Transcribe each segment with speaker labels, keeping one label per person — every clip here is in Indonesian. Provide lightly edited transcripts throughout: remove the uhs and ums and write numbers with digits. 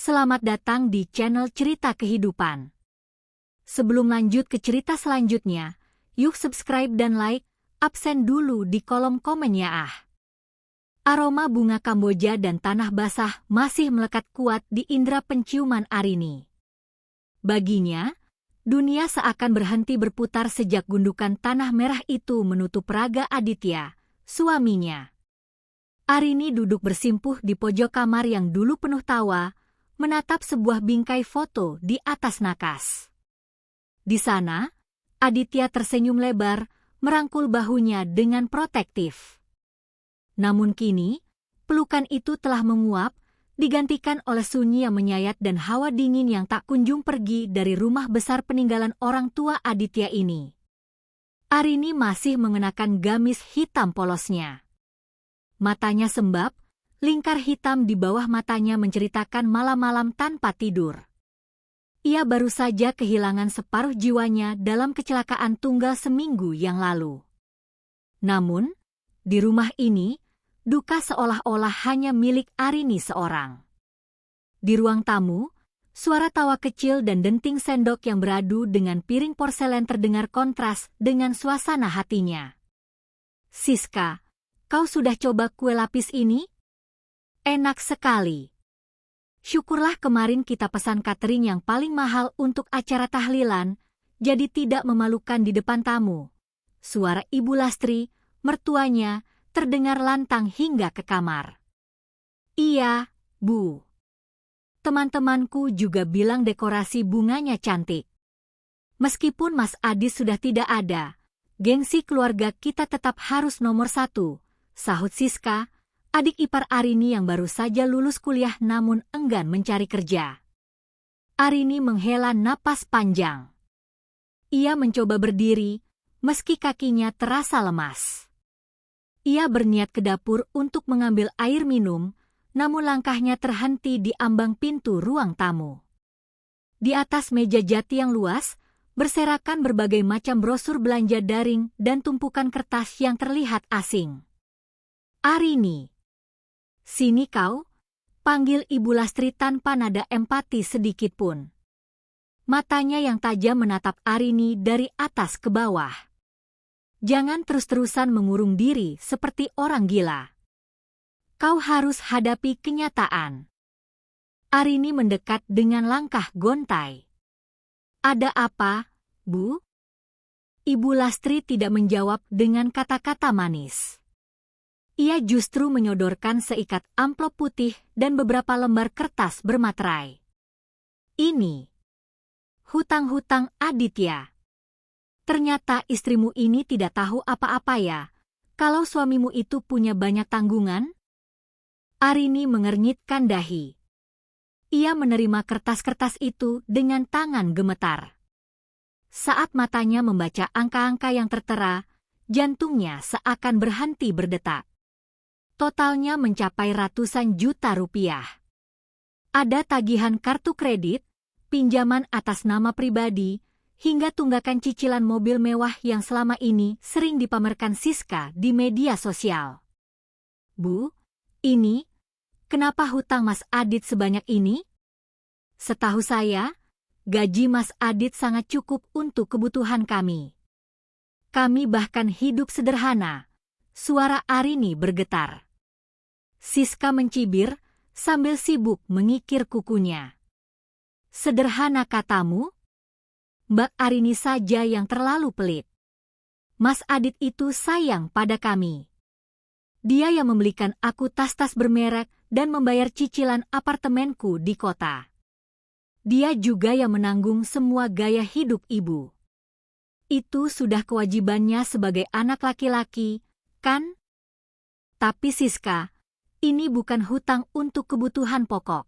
Speaker 1: Selamat datang di channel Cerita Kehidupan. Sebelum lanjut ke cerita selanjutnya, yuk subscribe dan like, absen dulu di kolom komen ya ah. Aroma bunga Kamboja dan tanah basah masih melekat kuat di indera penciuman Arini. Baginya, dunia seakan berhenti berputar sejak gundukan tanah merah itu menutup raga Aditya, suaminya. Arini duduk bersimpuh di pojok kamar yang dulu penuh tawa, menatap sebuah bingkai foto di atas nakas. Di sana, Aditya tersenyum lebar, merangkul bahunya dengan protektif. Namun kini, pelukan itu telah menguap, digantikan oleh sunyi yang menyayat dan hawa dingin yang tak kunjung pergi dari rumah besar peninggalan orang tua Aditya ini. Arini masih mengenakan gamis hitam polosnya. Matanya sembab, lingkar hitam di bawah matanya menceritakan malam-malam tanpa tidur. Ia baru saja kehilangan separuh jiwanya dalam kecelakaan tunggal seminggu yang lalu. Namun, di rumah ini, duka seolah-olah hanya milik Arini seorang. Di ruang tamu, suara tawa kecil dan denting sendok yang beradu dengan piring porselen terdengar kontras dengan suasana hatinya. "Siska, kau sudah coba kue lapis ini? Enak sekali. Syukurlah kemarin kita pesan catering yang paling mahal untuk acara tahlilan, jadi tidak memalukan di depan tamu." Suara Ibu Lastri, mertuanya, terdengar lantang hingga ke kamar. "Iya, Bu. Teman-temanku juga bilang dekorasi bunganya cantik. Meskipun Mas Adis sudah tidak ada, gengsi keluarga kita tetap harus nomor satu," sahut Siska, adik ipar Arini yang baru saja lulus kuliah namun enggan mencari kerja. Arini menghela napas panjang. Ia mencoba berdiri, meski kakinya terasa lemas. Ia berniat ke dapur untuk mengambil air minum, namun langkahnya terhenti di ambang pintu ruang tamu. Di atas meja jati yang luas, berserakan berbagai macam brosur belanja daring dan tumpukan kertas yang terlihat asing. "Arini, sini kau," panggil Ibu Lastri tanpa nada empati sedikit pun. Matanya yang tajam menatap Arini dari atas ke bawah. "Jangan terus-terusan mengurung diri seperti orang gila. Kau harus hadapi kenyataan." Arini mendekat dengan langkah gontai. "Ada apa, Bu?" Ibu Lastri tidak menjawab dengan kata-kata manis. Ia justru menyodorkan seikat amplop putih dan beberapa lembar kertas bermaterai. "Ini hutang-hutang Aditya. Ternyata istrimu ini tidak tahu apa-apa ya, kalau suamimu itu punya banyak tanggungan?" Arini mengernyitkan dahi. Ia menerima kertas-kertas itu dengan tangan gemetar. Saat matanya membaca angka-angka yang tertera, jantungnya seakan berhenti berdetak. Totalnya mencapai ratusan juta rupiah. Ada tagihan kartu kredit, pinjaman atas nama pribadi, hingga tunggakan cicilan mobil mewah yang selama ini sering dipamerkan Siska di media sosial. "Bu, ini, kenapa hutang Mas Adit sebanyak ini? Setahu saya, gaji Mas Adit sangat cukup untuk kebutuhan kami. Kami bahkan hidup sederhana." Suara Arini bergetar. Siska mencibir sambil sibuk mengikir kukunya. "Sederhana katamu? Mbak Arini saja yang terlalu pelit. Mas Adit itu sayang pada kami. Dia yang membelikan aku tas-tas bermerek dan membayar cicilan apartemenku di kota. Dia juga yang menanggung semua gaya hidup ibu. Itu sudah kewajibannya sebagai anak laki-laki, kan? Tapi Siska, ini bukan hutang untuk kebutuhan pokok.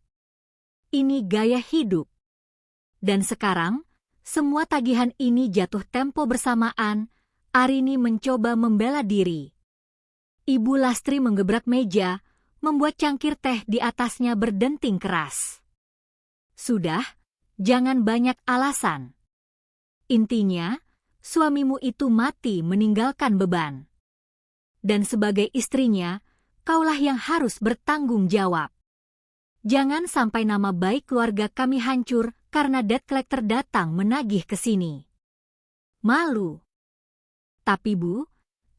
Speaker 1: Ini gaya hidup. Dan sekarang, semua tagihan ini jatuh tempo bersamaan." Arini mencoba membela diri. Ibu Lastri menggebrak meja, membuat cangkir teh di atasnya berdenting keras. "Sudah, jangan banyak alasan. Intinya, suamimu itu mati meninggalkan beban. Dan sebagai istrinya, kaulah yang harus bertanggung jawab. Jangan sampai nama baik keluarga kami hancur karena debt collector datang menagih ke sini. Malu. Tapi Bu,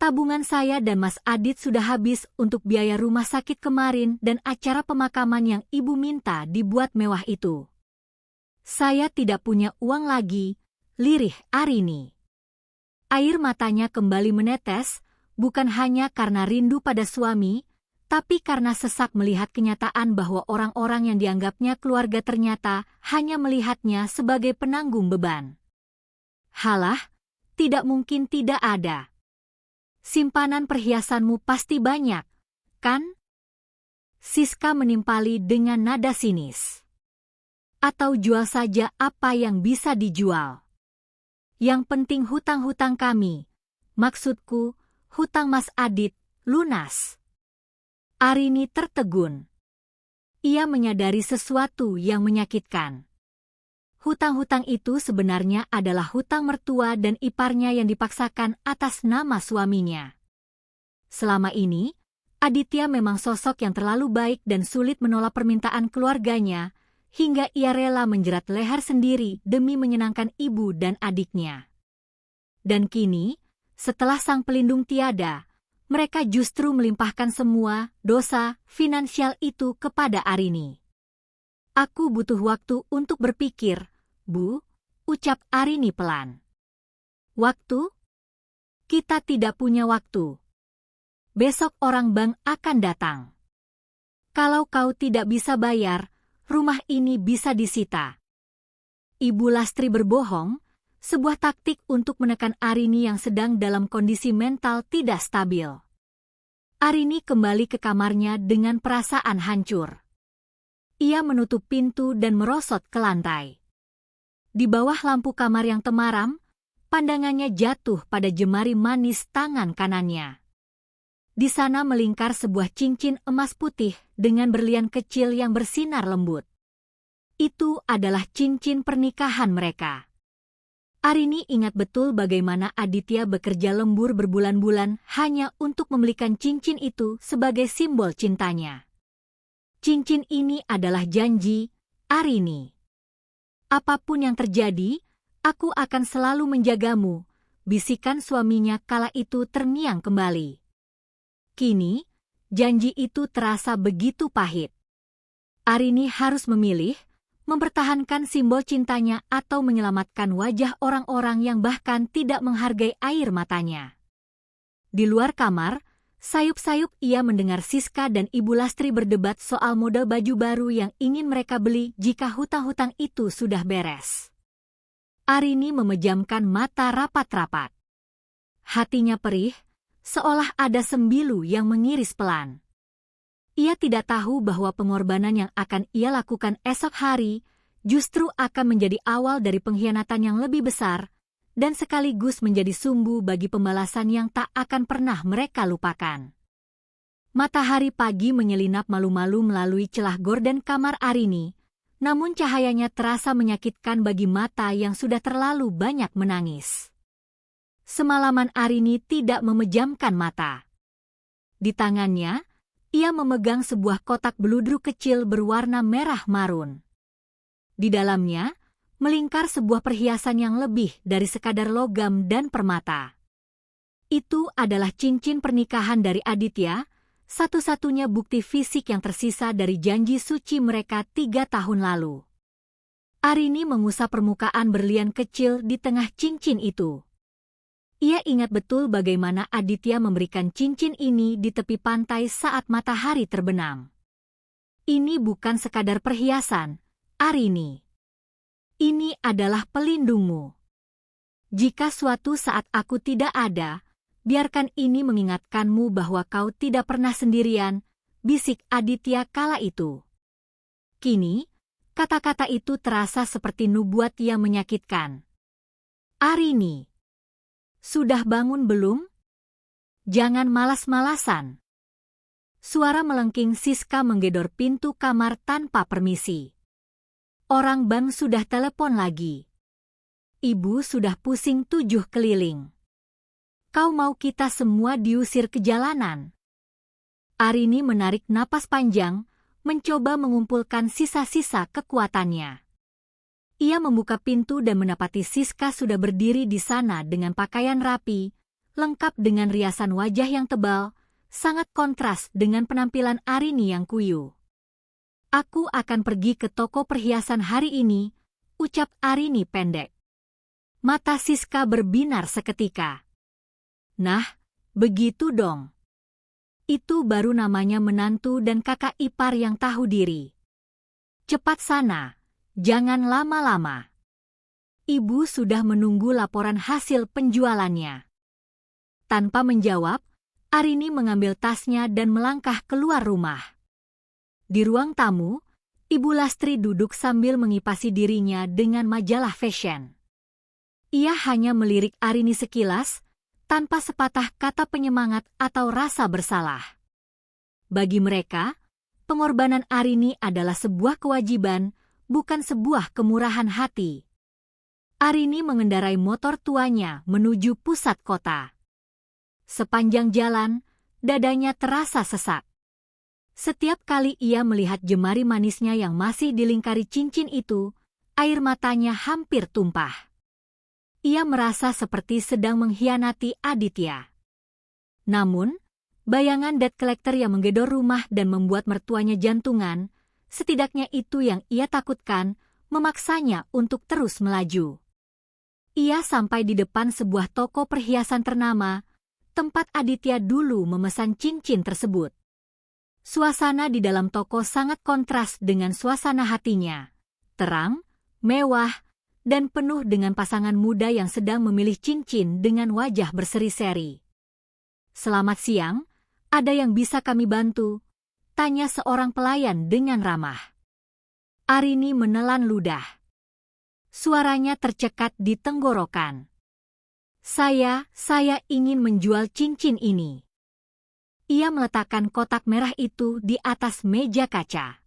Speaker 1: tabungan saya dan Mas Adit sudah habis untuk biaya rumah sakit kemarin dan acara pemakaman yang Ibu minta dibuat mewah itu. Saya tidak punya uang lagi, lirih Arini. Air matanya kembali menetes, bukan hanya karena rindu pada suami, tapi karena sesak melihat kenyataan bahwa orang-orang yang dianggapnya keluarga ternyata hanya melihatnya sebagai penanggung beban. Halah, tidak mungkin tidak ada. Simpanan perhiasanmu pasti banyak, kan? Siska menimpali dengan nada sinis. Atau jual saja apa yang bisa dijual. Yang penting hutang-hutang kami, maksudku, hutang Mas Adit, lunas. Arini tertegun. Ia menyadari sesuatu yang menyakitkan. Hutang-hutang itu sebenarnya adalah hutang mertua dan iparnya yang dipaksakan atas nama suaminya. Selama ini, Aditya memang sosok yang terlalu baik dan sulit menolak permintaan keluarganya, hingga ia rela menjerat leher sendiri demi menyenangkan ibu dan adiknya. Dan kini, setelah sang pelindung tiada, mereka justru melimpahkan semua dosa finansial itu kepada Arini. Aku butuh waktu untuk berpikir, Bu, ucap Arini pelan. Waktu? Kita tidak punya waktu. Besok orang bank akan datang. Kalau kau tidak bisa bayar, rumah ini bisa disita. Ibu Lastri berbohong, sebuah taktik untuk menekan Arini yang sedang dalam kondisi mental tidak stabil. Arini kembali ke kamarnya dengan perasaan hancur. Ia menutup pintu dan merosot ke lantai. Di bawah lampu kamar yang temaram, pandangannya jatuh pada jemari manis tangan kanannya. Di sana melingkar sebuah cincin emas putih dengan berlian kecil yang bersinar lembut. Itu adalah cincin pernikahan mereka. Arini ingat betul bagaimana Aditya bekerja lembur berbulan-bulan hanya untuk membelikan cincin itu sebagai simbol cintanya. Cincin ini adalah janji, Arini. Apapun yang terjadi, aku akan selalu menjagamu, bisikan suaminya kala itu terngiang kembali. Kini, janji itu terasa begitu pahit. Arini harus memilih, mempertahankan simbol cintanya atau menyelamatkan wajah orang-orang yang bahkan tidak menghargai air matanya. Di luar kamar, sayup-sayup ia mendengar Siska dan Ibu Lastri berdebat soal model baju baru yang ingin mereka beli jika hutang-hutang itu sudah beres. Arini memejamkan mata rapat-rapat. Hatinya perih, seolah ada sembilu yang mengiris pelan. Ia tidak tahu bahwa pengorbanan yang akan ia lakukan esok hari justru akan menjadi awal dari pengkhianatan yang lebih besar dan sekaligus menjadi sumbu bagi pembalasan yang tak akan pernah mereka lupakan. Matahari pagi menyelinap malu-malu melalui celah gorden kamar Arini, namun cahayanya terasa menyakitkan bagi mata yang sudah terlalu banyak menangis. Semalaman Arini tidak memejamkan mata. Di tangannya, ia memegang sebuah kotak beludru kecil berwarna merah marun. Di dalamnya, melingkar sebuah perhiasan yang lebih dari sekadar logam dan permata. Itu adalah cincin pernikahan dari Aditya, satu-satunya bukti fisik yang tersisa dari janji suci mereka 3 tahun lalu. Arini mengusap permukaan berlian kecil di tengah cincin itu. Ia ingat betul bagaimana Aditya memberikan cincin ini di tepi pantai saat matahari terbenam. Ini bukan sekadar perhiasan, Arini. Ini adalah pelindungmu. Jika suatu saat aku tidak ada, biarkan ini mengingatkanmu bahwa kau tidak pernah sendirian, bisik Aditya kala itu. Kini, kata-kata itu terasa seperti nubuat yang menyakitkan. Arini. Sudah bangun belum? Jangan malas-malasan. Suara melengking Siska menggedor pintu kamar tanpa permisi. Orang bank sudah telepon lagi. Ibu sudah pusing 7 keliling. Kau mau kita semua diusir ke jalanan? Arini menarik napas panjang, mencoba mengumpulkan sisa-sisa kekuatannya. Ia membuka pintu dan mendapati Siska sudah berdiri di sana dengan pakaian rapi, lengkap dengan riasan wajah yang tebal, sangat kontras dengan penampilan Arini yang kuyu. "Aku akan pergi ke toko perhiasan hari ini," ucap Arini pendek. Mata Siska berbinar seketika. "Nah, begitu dong. Itu baru namanya menantu dan kakak ipar yang tahu diri. Cepat sana, jangan lama-lama. Ibu sudah menunggu laporan hasil penjualannya." Tanpa menjawab, Arini mengambil tasnya dan melangkah keluar rumah. Di ruang tamu, Ibu Lastri duduk sambil mengipasi dirinya dengan majalah fashion. Ia hanya melirik Arini sekilas, tanpa sepatah kata penyemangat atau rasa bersalah. Bagi mereka, pengorbanan Arini adalah sebuah kewajiban, bukan sebuah kemurahan hati. Arini mengendarai motor tuanya menuju pusat kota. Sepanjang jalan, dadanya terasa sesak. Setiap kali ia melihat jemari manisnya yang masih dilingkari cincin itu, air matanya hampir tumpah. Ia merasa seperti sedang mengkhianati Aditya. Namun, bayangan debt collector yang menggedor rumah dan membuat mertuanya jantungan, setidaknya itu yang ia takutkan, memaksanya untuk terus melaju. Ia sampai di depan sebuah toko perhiasan ternama, tempat Aditya dulu memesan cincin tersebut. Suasana di dalam toko sangat kontras dengan suasana hatinya. Terang, mewah, dan penuh dengan pasangan muda yang sedang memilih cincin dengan wajah berseri-seri. "Selamat siang, ada yang bisa kami bantu?" tanya seorang pelayan dengan ramah. Arini menelan ludah. Suaranya tercekat di tenggorokan. Saya ingin menjual cincin ini." Ia meletakkan kotak merah itu di atas meja kaca.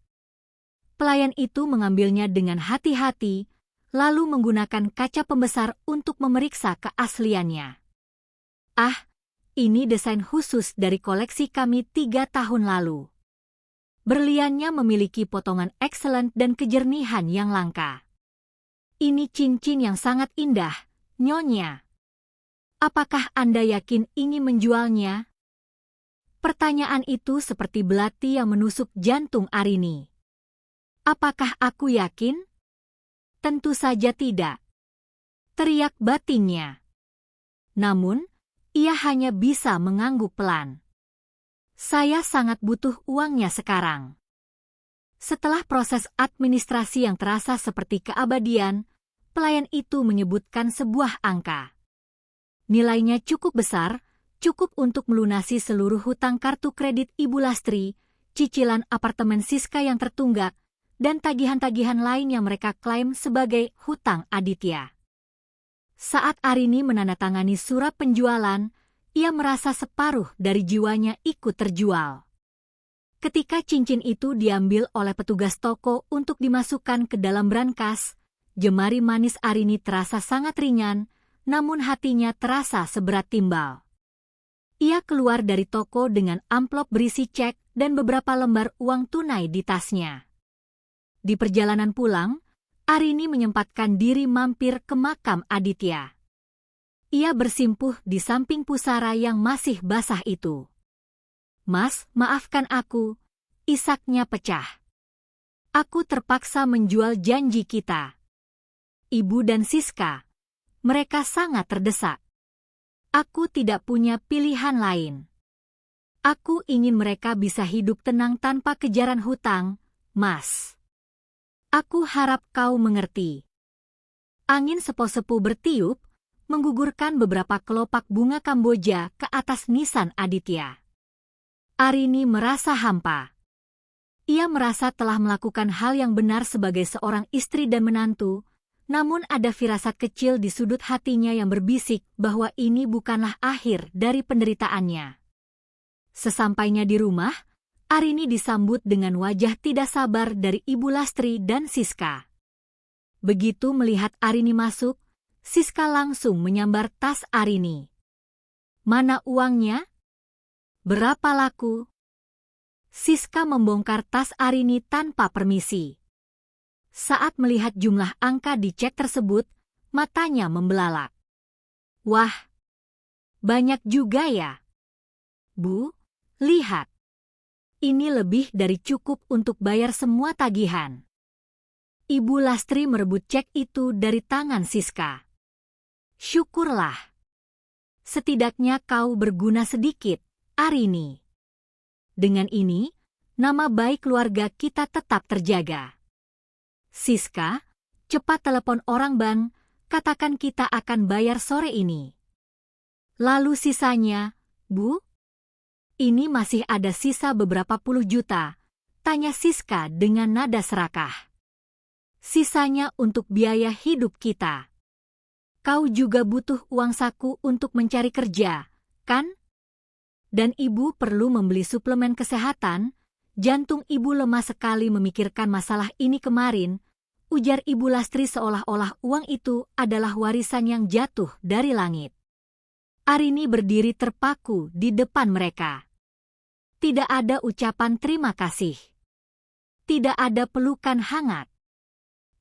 Speaker 1: Pelayan itu mengambilnya dengan hati-hati, lalu menggunakan kaca pembesar untuk memeriksa keasliannya. "Ah, ini desain khusus dari koleksi kami 3 tahun lalu. Berliannya memiliki potongan excellent dan kejernihan yang langka. Ini cincin yang sangat indah, Nyonya. Apakah Anda yakin ingin menjualnya?" Pertanyaan itu seperti belati yang menusuk jantung Arini. "Apakah aku yakin? Tentu saja tidak," teriak batinnya. Namun, ia hanya bisa mengangguk pelan. "Saya sangat butuh uangnya sekarang." Setelah proses administrasi yang terasa seperti keabadian, pelayan itu menyebutkan sebuah angka. Nilainya cukup besar, cukup untuk melunasi seluruh hutang kartu kredit Ibu Lastri, cicilan apartemen Siska yang tertunggak, dan tagihan-tagihan lain yang mereka klaim sebagai hutang Aditya. Saat Arini menandatangani surat penjualan, ia merasa separuh dari jiwanya ikut terjual. Ketika cincin itu diambil oleh petugas toko untuk dimasukkan ke dalam brankas, jemari manis Arini terasa sangat ringan, namun hatinya terasa seberat timbal. Ia keluar dari toko dengan amplop berisi cek dan beberapa lembar uang tunai di tasnya. Di perjalanan pulang, Arini menyempatkan diri mampir ke makam Aditya. Ia bersimpuh di samping pusara yang masih basah itu. "Mas, maafkan aku," isaknya pecah. "Aku terpaksa menjual janji kita. Ibu dan Siska, mereka sangat terdesak. Aku tidak punya pilihan lain. Aku ingin mereka bisa hidup tenang tanpa kejaran hutang, Mas. Aku harap kau mengerti." Angin sepo-sepo bertiup, menggugurkan beberapa kelopak bunga Kamboja ke atas nisan Aditya. Arini merasa hampa. Ia merasa telah melakukan hal yang benar sebagai seorang istri dan menantu, namun ada firasat kecil di sudut hatinya yang berbisik bahwa ini bukanlah akhir dari penderitaannya. Sesampainya di rumah, Arini disambut dengan wajah tidak sabar dari Ibu Lastri dan Siska. Begitu melihat Arini masuk, Siska langsung menyambar tas Arini. "Mana uangnya? Berapa laku?" Siska membongkar tas Arini tanpa permisi. Saat melihat jumlah angka di cek tersebut, matanya membelalak. Wah, banyak juga ya. Bu, lihat. Ini lebih dari cukup untuk bayar semua tagihan. Ibu Lastri merebut cek itu dari tangan Siska. Syukurlah. Setidaknya kau berguna sedikit, Arini. Dengan ini, nama baik keluarga kita tetap terjaga. Siska, cepat telepon orang bank, katakan kita akan bayar sore ini. Lalu sisanya, Bu? Ini masih ada sisa beberapa puluh juta, tanya Siska dengan nada serakah. Sisanya untuk biaya hidup kita. Kau juga butuh uang saku untuk mencari kerja, kan? Dan ibu perlu membeli suplemen kesehatan, jantung ibu lemah sekali memikirkan masalah ini kemarin, ujar Ibu Lastri seolah-olah uang itu adalah warisan yang jatuh dari langit. Arini berdiri terpaku di depan mereka. Tidak ada ucapan terima kasih. Tidak ada pelukan hangat.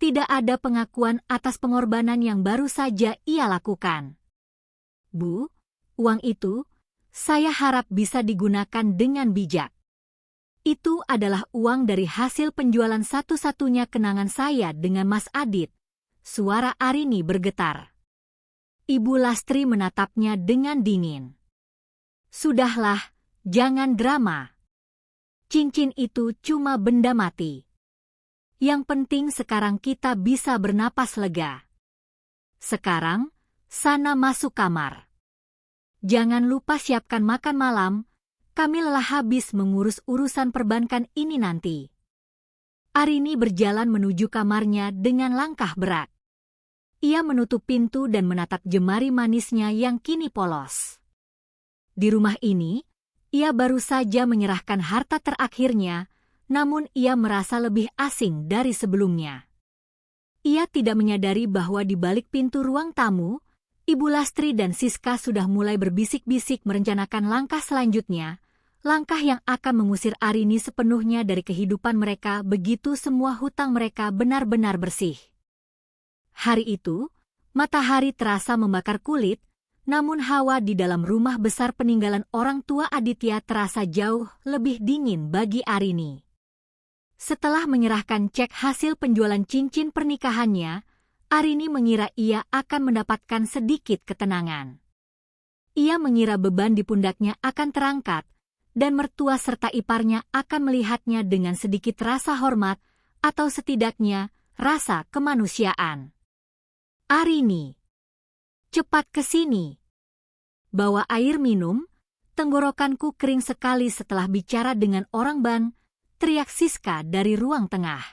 Speaker 1: Tidak ada pengakuan atas pengorbanan yang baru saja ia lakukan. Bu, uang itu, saya harap bisa digunakan dengan bijak. Itu adalah uang dari hasil penjualan satu-satunya kenangan saya dengan Mas Adit. Suara Arini bergetar. Ibu Lastri menatapnya dengan dingin. Sudahlah, jangan drama. Cincin itu cuma benda mati. Yang penting sekarang kita bisa bernapas lega. Sekarang, sana masuk kamar. Jangan lupa siapkan makan malam, kami lelah habis mengurus urusan perbankan ini nanti. Arini berjalan menuju kamarnya dengan langkah berat. Ia menutup pintu dan menatap jemari manisnya yang kini polos. Di rumah ini, ia baru saja menyerahkan harta terakhirnya, namun ia merasa lebih asing dari sebelumnya. Ia tidak menyadari bahwa di balik pintu ruang tamu, Ibu Lastri dan Siska sudah mulai berbisik-bisik merencanakan langkah selanjutnya, langkah yang akan mengusir Arini sepenuhnya dari kehidupan mereka begitu semua hutang mereka benar-benar bersih. Hari itu, matahari terasa membakar kulit, namun hawa di dalam rumah besar peninggalan orang tua Aditya terasa jauh lebih dingin bagi Arini. Setelah menyerahkan cek hasil penjualan cincin pernikahannya, Arini mengira ia akan mendapatkan sedikit ketenangan. Ia mengira beban di pundaknya akan terangkat, dan mertua serta iparnya akan melihatnya dengan sedikit rasa hormat, atau setidaknya rasa kemanusiaan. Arini, cepat ke sini. Bawa air minum, tenggorokanku kering sekali setelah bicara dengan orang ban, teriak Siska dari ruang tengah.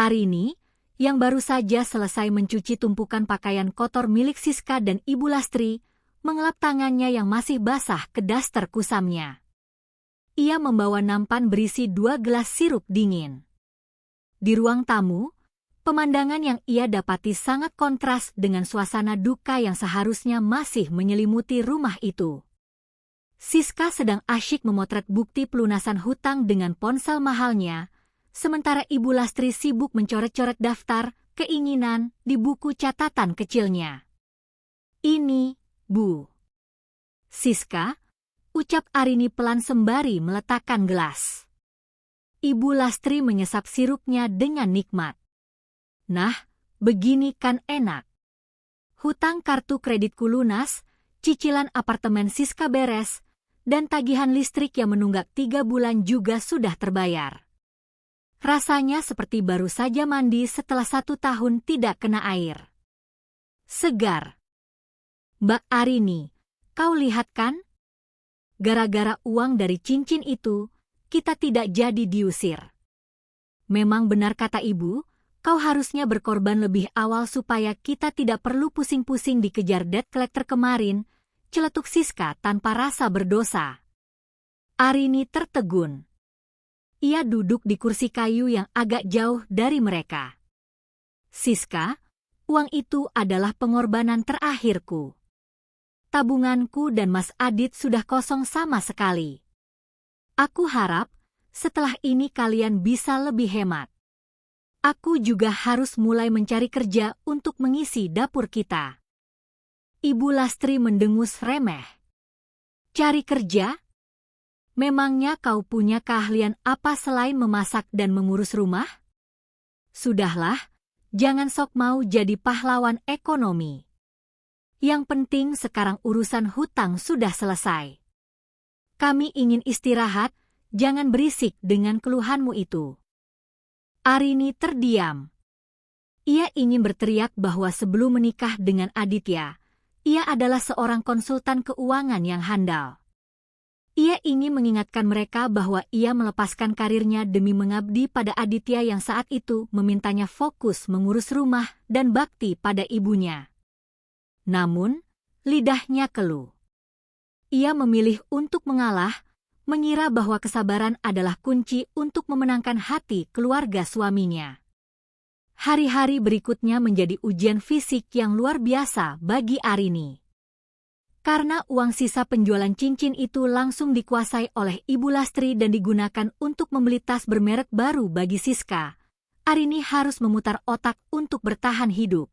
Speaker 1: Arini, yang baru saja selesai mencuci tumpukan pakaian kotor milik Siska dan Ibu Lastri, mengelap tangannya yang masih basah ke daster kusamnya. Ia membawa nampan berisi 2 gelas sirup dingin. Di ruang tamu, pemandangan yang ia dapati sangat kontras dengan suasana duka yang seharusnya masih menyelimuti rumah itu. Siska sedang asyik memotret bukti pelunasan hutang dengan ponsel mahalnya, sementara Ibu Lastri sibuk mencoret-coret daftar keinginan di buku catatan kecilnya. Ini, Bu. Siska, ucap Arini pelan sembari meletakkan gelas. Ibu Lastri menyesap sirupnya dengan nikmat. Nah, begini kan enak. Hutang kartu kreditku lunas, cicilan apartemen Siska beres, dan tagihan listrik yang menunggak 3 bulan juga sudah terbayar. Rasanya seperti baru saja mandi setelah 1 tahun tidak kena air. Segar. Mbak Arini, kau lihat kan? Gara-gara uang dari cincin itu, kita tidak jadi diusir. Memang benar kata ibu, kau harusnya berkorban lebih awal supaya kita tidak perlu pusing-pusing dikejar debt collector kemarin, celetuk Siska tanpa rasa berdosa. Arini tertegun. Ia duduk di kursi kayu yang agak jauh dari mereka. Siska, uang itu adalah pengorbanan terakhirku. Tabunganku dan Mas Adit sudah kosong sama sekali. Aku harap Setelah ini kalian bisa lebih hemat. Aku juga harus mulai mencari kerja untuk mengisi dapur kita. Ibu Lastri mendengus remeh. Cari kerja? Memangnya kau punya keahlian apa selain memasak dan mengurus rumah? Sudahlah, jangan sok mau jadi pahlawan ekonomi. Yang penting sekarang urusan hutang sudah selesai. Kami ingin istirahat, jangan berisik dengan keluhanmu itu. Arini terdiam. Ia ingin berteriak bahwa sebelum menikah dengan Aditya, ia adalah seorang konsultan keuangan yang handal. Ia ingin mengingatkan mereka bahwa ia melepaskan karirnya demi mengabdi pada Aditya yang saat itu memintanya fokus mengurus rumah dan bakti pada ibunya. Namun, lidahnya keluh. Ia memilih untuk mengalah, mengira bahwa kesabaran adalah kunci untuk memenangkan hati keluarga suaminya. Hari-hari berikutnya menjadi ujian fisik yang luar biasa bagi Arini. Karena uang sisa penjualan cincin itu langsung dikuasai oleh Ibu Lastri dan digunakan untuk membeli tas bermerek baru bagi Siska, Arini harus memutar otak untuk bertahan hidup.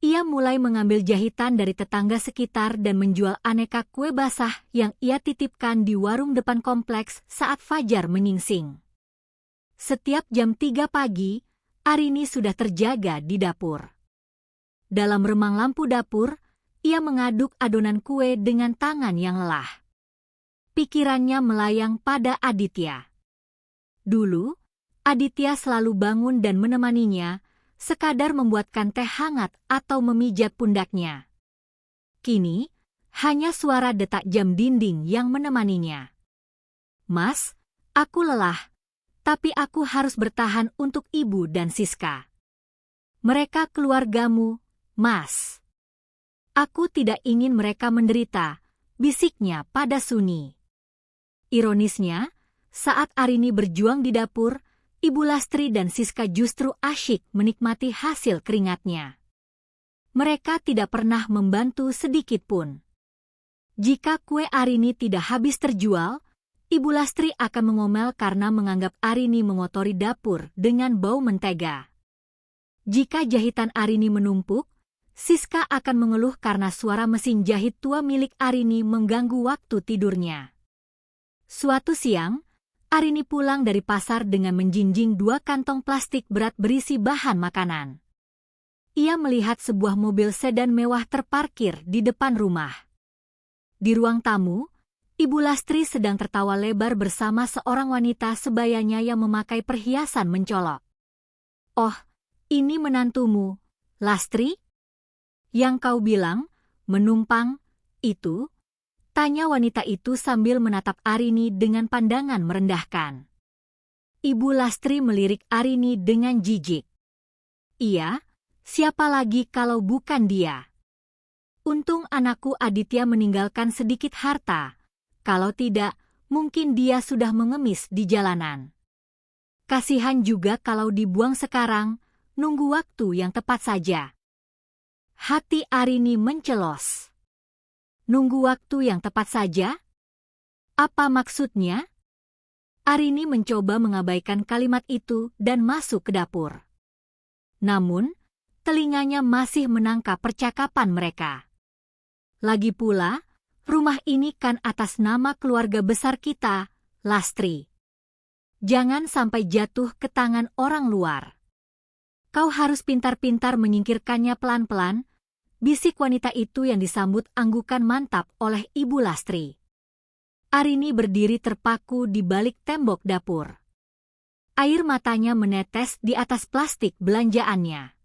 Speaker 1: Ia mulai mengambil jahitan dari tetangga sekitar dan menjual aneka kue basah yang ia titipkan di warung depan kompleks saat fajar menyingsing. Setiap jam 3 pagi, Arini sudah terjaga di dapur. Dalam remang lampu dapur, ia mengaduk adonan kue dengan tangan yang lelah. Pikirannya melayang pada Aditya. Dulu, Aditya selalu bangun dan menemaninya, sekadar membuatkan teh hangat atau memijat pundaknya. Kini, hanya suara detak jam dinding yang menemaninya. Mas, aku lelah, tapi aku harus bertahan untuk ibu dan Siska. Mereka keluargamu, Mas. Aku tidak ingin mereka menderita, bisiknya pada Suni. Ironisnya, saat Arini berjuang di dapur, Ibu Lastri dan Siska justru asyik menikmati hasil keringatnya. Mereka tidak pernah membantu sedikit pun. Jika kue Arini tidak habis terjual, Ibu Lastri akan mengomel karena menganggap Arini mengotori dapur dengan bau mentega. Jika jahitan Arini menumpuk, Siska akan mengeluh karena suara mesin jahit tua milik Arini mengganggu waktu tidurnya. Suatu siang, Arini pulang dari pasar dengan menjinjing 2 kantong plastik berat berisi bahan makanan. Ia melihat sebuah mobil sedan mewah terparkir di depan rumah. Di ruang tamu, Ibu Lastri sedang tertawa lebar bersama seorang wanita sebayanya yang memakai perhiasan mencolok. "Oh, ini menantumu, Lastri? Yang kau bilang, menumpang, itu?" Tanya wanita itu sambil menatap Arini dengan pandangan merendahkan. Ibu Lastri melirik Arini dengan jijik. "Iya, siapa lagi kalau bukan dia? Untung anakku Aditya meninggalkan sedikit harta. Kalau tidak, mungkin dia sudah mengemis di jalanan. Kasihan juga kalau dibuang sekarang, nunggu waktu yang tepat saja." Hati Arini mencelos. Nunggu waktu yang tepat saja? Apa maksudnya? Arini mencoba mengabaikan kalimat itu dan masuk ke dapur. Namun, telinganya masih menangkap percakapan mereka. Lagi pula, rumah ini kan atas nama keluarga besar kita, Lastri. Jangan sampai jatuh ke tangan orang luar. Kau harus pintar-pintar menyingkirkannya pelan-pelan, bisik wanita itu yang disambut anggukan mantap oleh Ibu Lastri. Arini berdiri terpaku di balik tembok dapur. Air matanya menetes di atas plastik belanjaannya.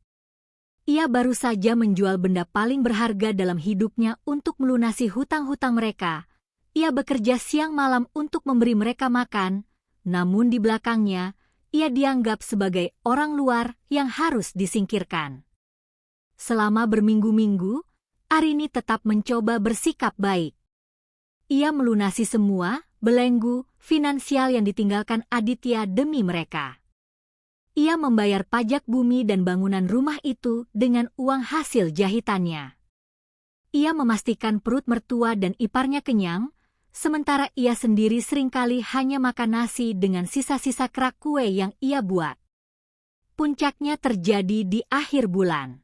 Speaker 1: Ia baru saja menjual benda paling berharga dalam hidupnya untuk melunasi hutang-hutang mereka. Ia bekerja siang malam untuk memberi mereka makan, namun di belakangnya, ia dianggap sebagai orang luar yang harus disingkirkan. Selama berminggu-minggu, Arini tetap mencoba bersikap baik. Ia melunasi semua belenggu finansial yang ditinggalkan Aditya demi mereka. Ia membayar pajak bumi dan bangunan rumah itu dengan uang hasil jahitannya. Ia memastikan perut mertua dan iparnya kenyang, sementara ia sendiri seringkali hanya makan nasi dengan sisa-sisa kerak kue yang ia buat. Puncaknya terjadi di akhir bulan.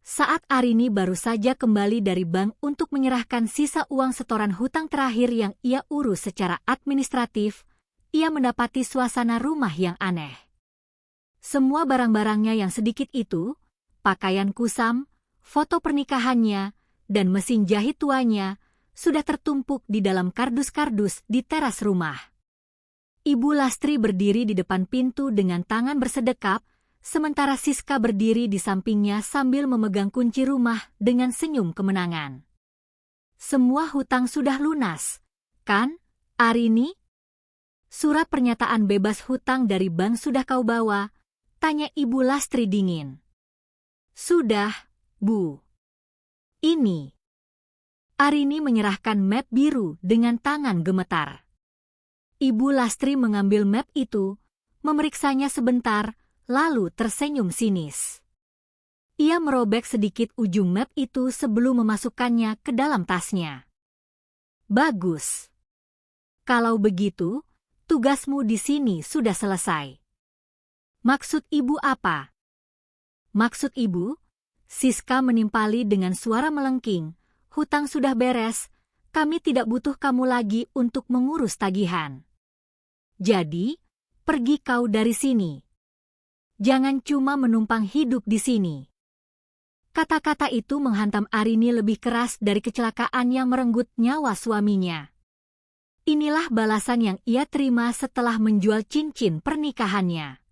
Speaker 1: Saat Arini baru saja kembali dari bank untuk menyerahkan sisa uang setoran hutang terakhir yang ia urus secara administratif, ia mendapati suasana rumah yang aneh. Semua barang-barangnya yang sedikit itu, pakaian kusam, foto pernikahannya, dan mesin jahit tuanya, sudah tertumpuk di dalam kardus-kardus di teras rumah. Ibu Lastri berdiri di depan pintu dengan tangan bersedekap, sementara Siska berdiri di sampingnya sambil memegang kunci rumah dengan senyum kemenangan. Semua hutang sudah lunas, kan, Arini? Surat pernyataan bebas hutang dari bank sudah kau bawa? Tanya Ibu Lastri dingin. Sudah, Bu. Ini. Arini menyerahkan map biru dengan tangan gemetar. Ibu Lastri mengambil map itu, memeriksanya sebentar, lalu tersenyum sinis. Ia merobek sedikit ujung map itu sebelum memasukkannya ke dalam tasnya. Bagus. Kalau begitu, tugasmu di sini sudah selesai. Maksud ibu apa? Maksud ibu? Siska menimpali dengan suara melengking. Hutang sudah beres, kami tidak butuh kamu lagi untuk mengurus tagihan. Jadi, pergi kau dari sini. Jangan cuma menumpang hidup di sini. Kata-kata itu menghantam Arini lebih keras dari kecelakaan yang merenggut nyawa suaminya. Inilah balasan yang ia terima setelah menjual cincin pernikahannya.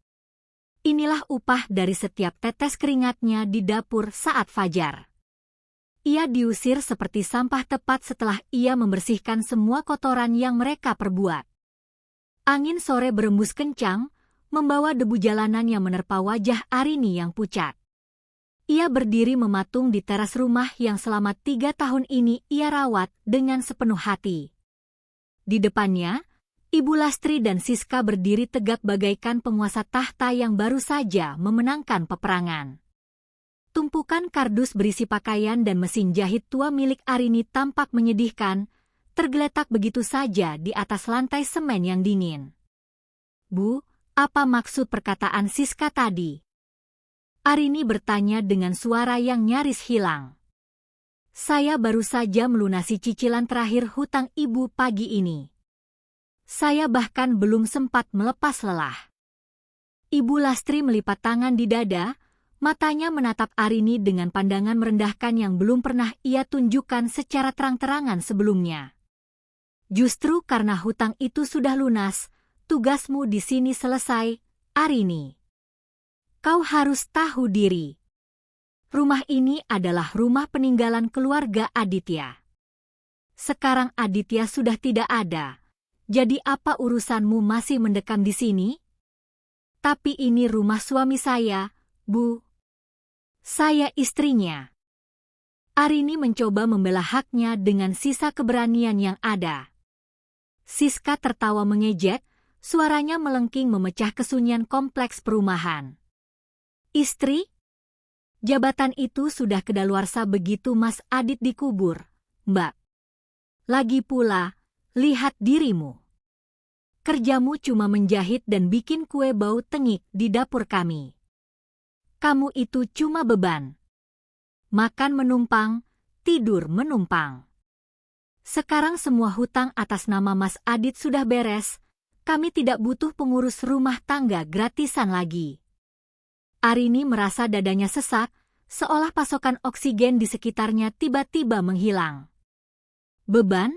Speaker 1: Inilah upah dari setiap tetes keringatnya di dapur saat fajar. Ia diusir seperti sampah tepat setelah ia membersihkan semua kotoran yang mereka perbuat. Angin sore berembus kencang, membawa debu jalanan yang menerpa wajah Arini yang pucat. Ia berdiri mematung di teras rumah yang selama 3 tahun ini ia rawat dengan sepenuh hati. Di depannya, Ibu Lastri dan Siska berdiri tegak bagaikan penguasa tahta yang baru saja memenangkan peperangan. Tumpukan kardus berisi pakaian dan mesin jahit tua milik Arini tampak menyedihkan, tergeletak begitu saja di atas lantai semen yang dingin. Bu, apa maksud perkataan Siska tadi? Arini bertanya dengan suara yang nyaris hilang. Saya baru saja melunasi cicilan terakhir hutang ibu pagi ini. Saya bahkan belum sempat melepas lelah. Ibu Lastri melipat tangan di dada, matanya menatap Arini dengan pandangan merendahkan yang belum pernah ia tunjukkan secara terang-terangan sebelumnya. Justru karena hutang itu sudah lunas, tugasmu di sini selesai, Arini. Kau harus tahu diri. Rumah ini adalah rumah peninggalan keluarga Aditya. Sekarang Aditya sudah tidak ada. Jadi apa urusanmu masih mendekam di sini? Tapi ini rumah suami saya, Bu. Saya istrinya. Arini mencoba membela haknya dengan sisa keberanian yang ada. Siska tertawa mengejek, suaranya melengking memecah kesunyian kompleks perumahan. Istri? Jabatan itu sudah kedaluarsa begitu Mas Adit dikubur, Mbak. Lagi pula, lihat dirimu. Kerjamu cuma menjahit dan bikin kue bau tengik di dapur kami. Kamu itu cuma beban. Makan menumpang, tidur menumpang. Sekarang semua hutang atas nama Mas Adit sudah beres, kami tidak butuh pengurus rumah tangga gratisan lagi. Arini merasa dadanya sesak, seolah pasokan oksigen di sekitarnya tiba-tiba menghilang. Beban?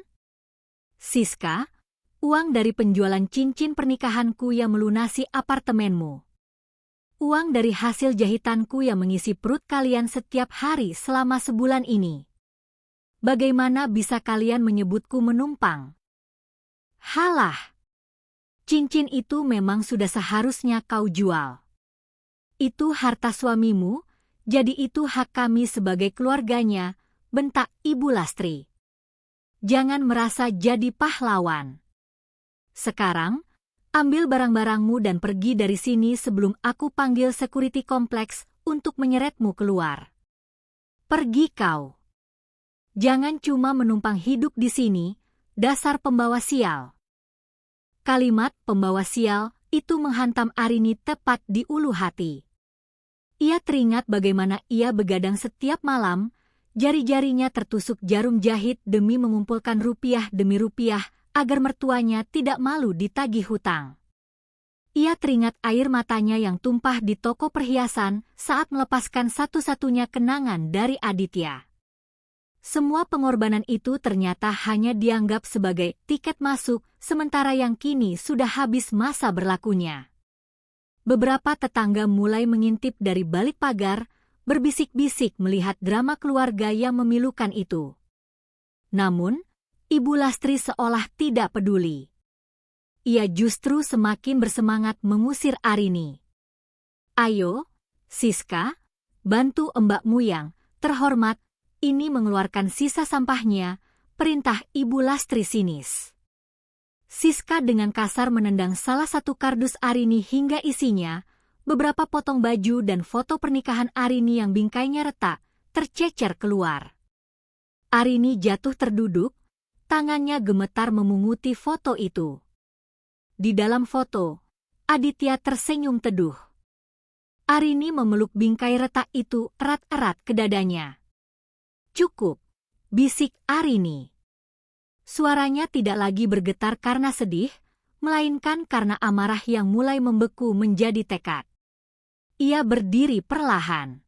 Speaker 1: Siska, uang dari penjualan cincin pernikahanku yang melunasi apartemenmu. Uang dari hasil jahitanku yang mengisi perut kalian setiap hari selama sebulan ini. Bagaimana bisa kalian menyebutku menumpang? Halah! Cincin itu memang sudah seharusnya kau jual. Itu harta suamimu, jadi itu hak kami sebagai keluarganya, bentak Ibu Lastri. Jangan merasa jadi pahlawan. Sekarang, ambil barang-barangmu dan pergi dari sini sebelum aku panggil security kompleks untuk menyeretmu keluar. Pergi kau. Jangan cuma menumpang hidup di sini, dasar pembawa sial. Kalimat pembawa sial itu menghantam Arini tepat di ulu hati. Ia teringat bagaimana ia begadang setiap malam, jari-jarinya tertusuk jarum jahit demi mengumpulkan rupiah demi rupiah agar mertuanya tidak malu ditagih hutang. Ia teringat air matanya yang tumpah di toko perhiasan saat melepaskan satu-satunya kenangan dari Aditya. Semua pengorbanan itu ternyata hanya dianggap sebagai tiket masuk, sementara yang kini sudah habis masa berlakunya. Beberapa tetangga mulai mengintip dari balik pagar, berbisik-bisik melihat drama keluarga yang memilukan itu. Namun, Ibu Lastri seolah tidak peduli. Ia justru semakin bersemangat mengusir Arini. "Ayo, Siska, bantu mbakmu yang terhormat ini mengeluarkan sisa sampahnya," perintah Ibu Lastri sinis. Siska dengan kasar menendang salah satu kardus Arini hingga isinya, beberapa potong baju dan foto pernikahan Arini yang bingkainya retak, tercecer keluar. Arini jatuh terduduk, tangannya gemetar memunguti foto itu. Di dalam foto, Aditya tersenyum teduh. Arini memeluk bingkai retak itu erat-erat ke dadanya. "Cukup," bisik Arini. Suaranya tidak lagi bergetar karena sedih, melainkan karena amarah yang mulai membeku menjadi tekad. Ia berdiri perlahan.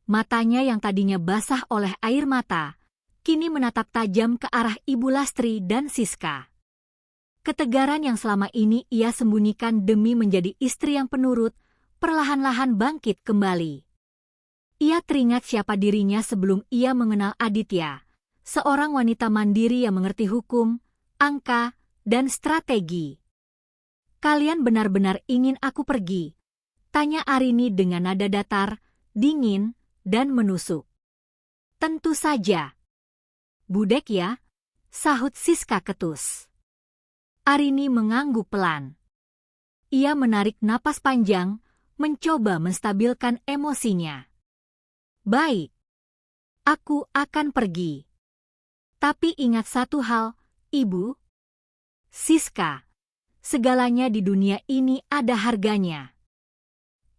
Speaker 1: Matanya yang tadinya basah oleh air mata, kini menatap tajam ke arah Ibu Lastri dan Siska. Ketegaran yang selama ini ia sembunyikan demi menjadi istri yang penurut, perlahan-lahan bangkit kembali. Ia teringat siapa dirinya sebelum ia mengenal Aditya, seorang wanita mandiri yang mengerti hukum, angka, dan strategi. "Kalian benar-benar ingin aku pergi?" tanya Arini dengan nada datar, dingin, dan menusuk. "Tentu saja." "Budek ya," sahut Siska ketus. Arini mengangguk pelan. Ia menarik napas panjang, mencoba menstabilkan emosinya. "Baik, aku akan pergi. Tapi ingat satu hal, Ibu. Siska, segalanya di dunia ini ada harganya.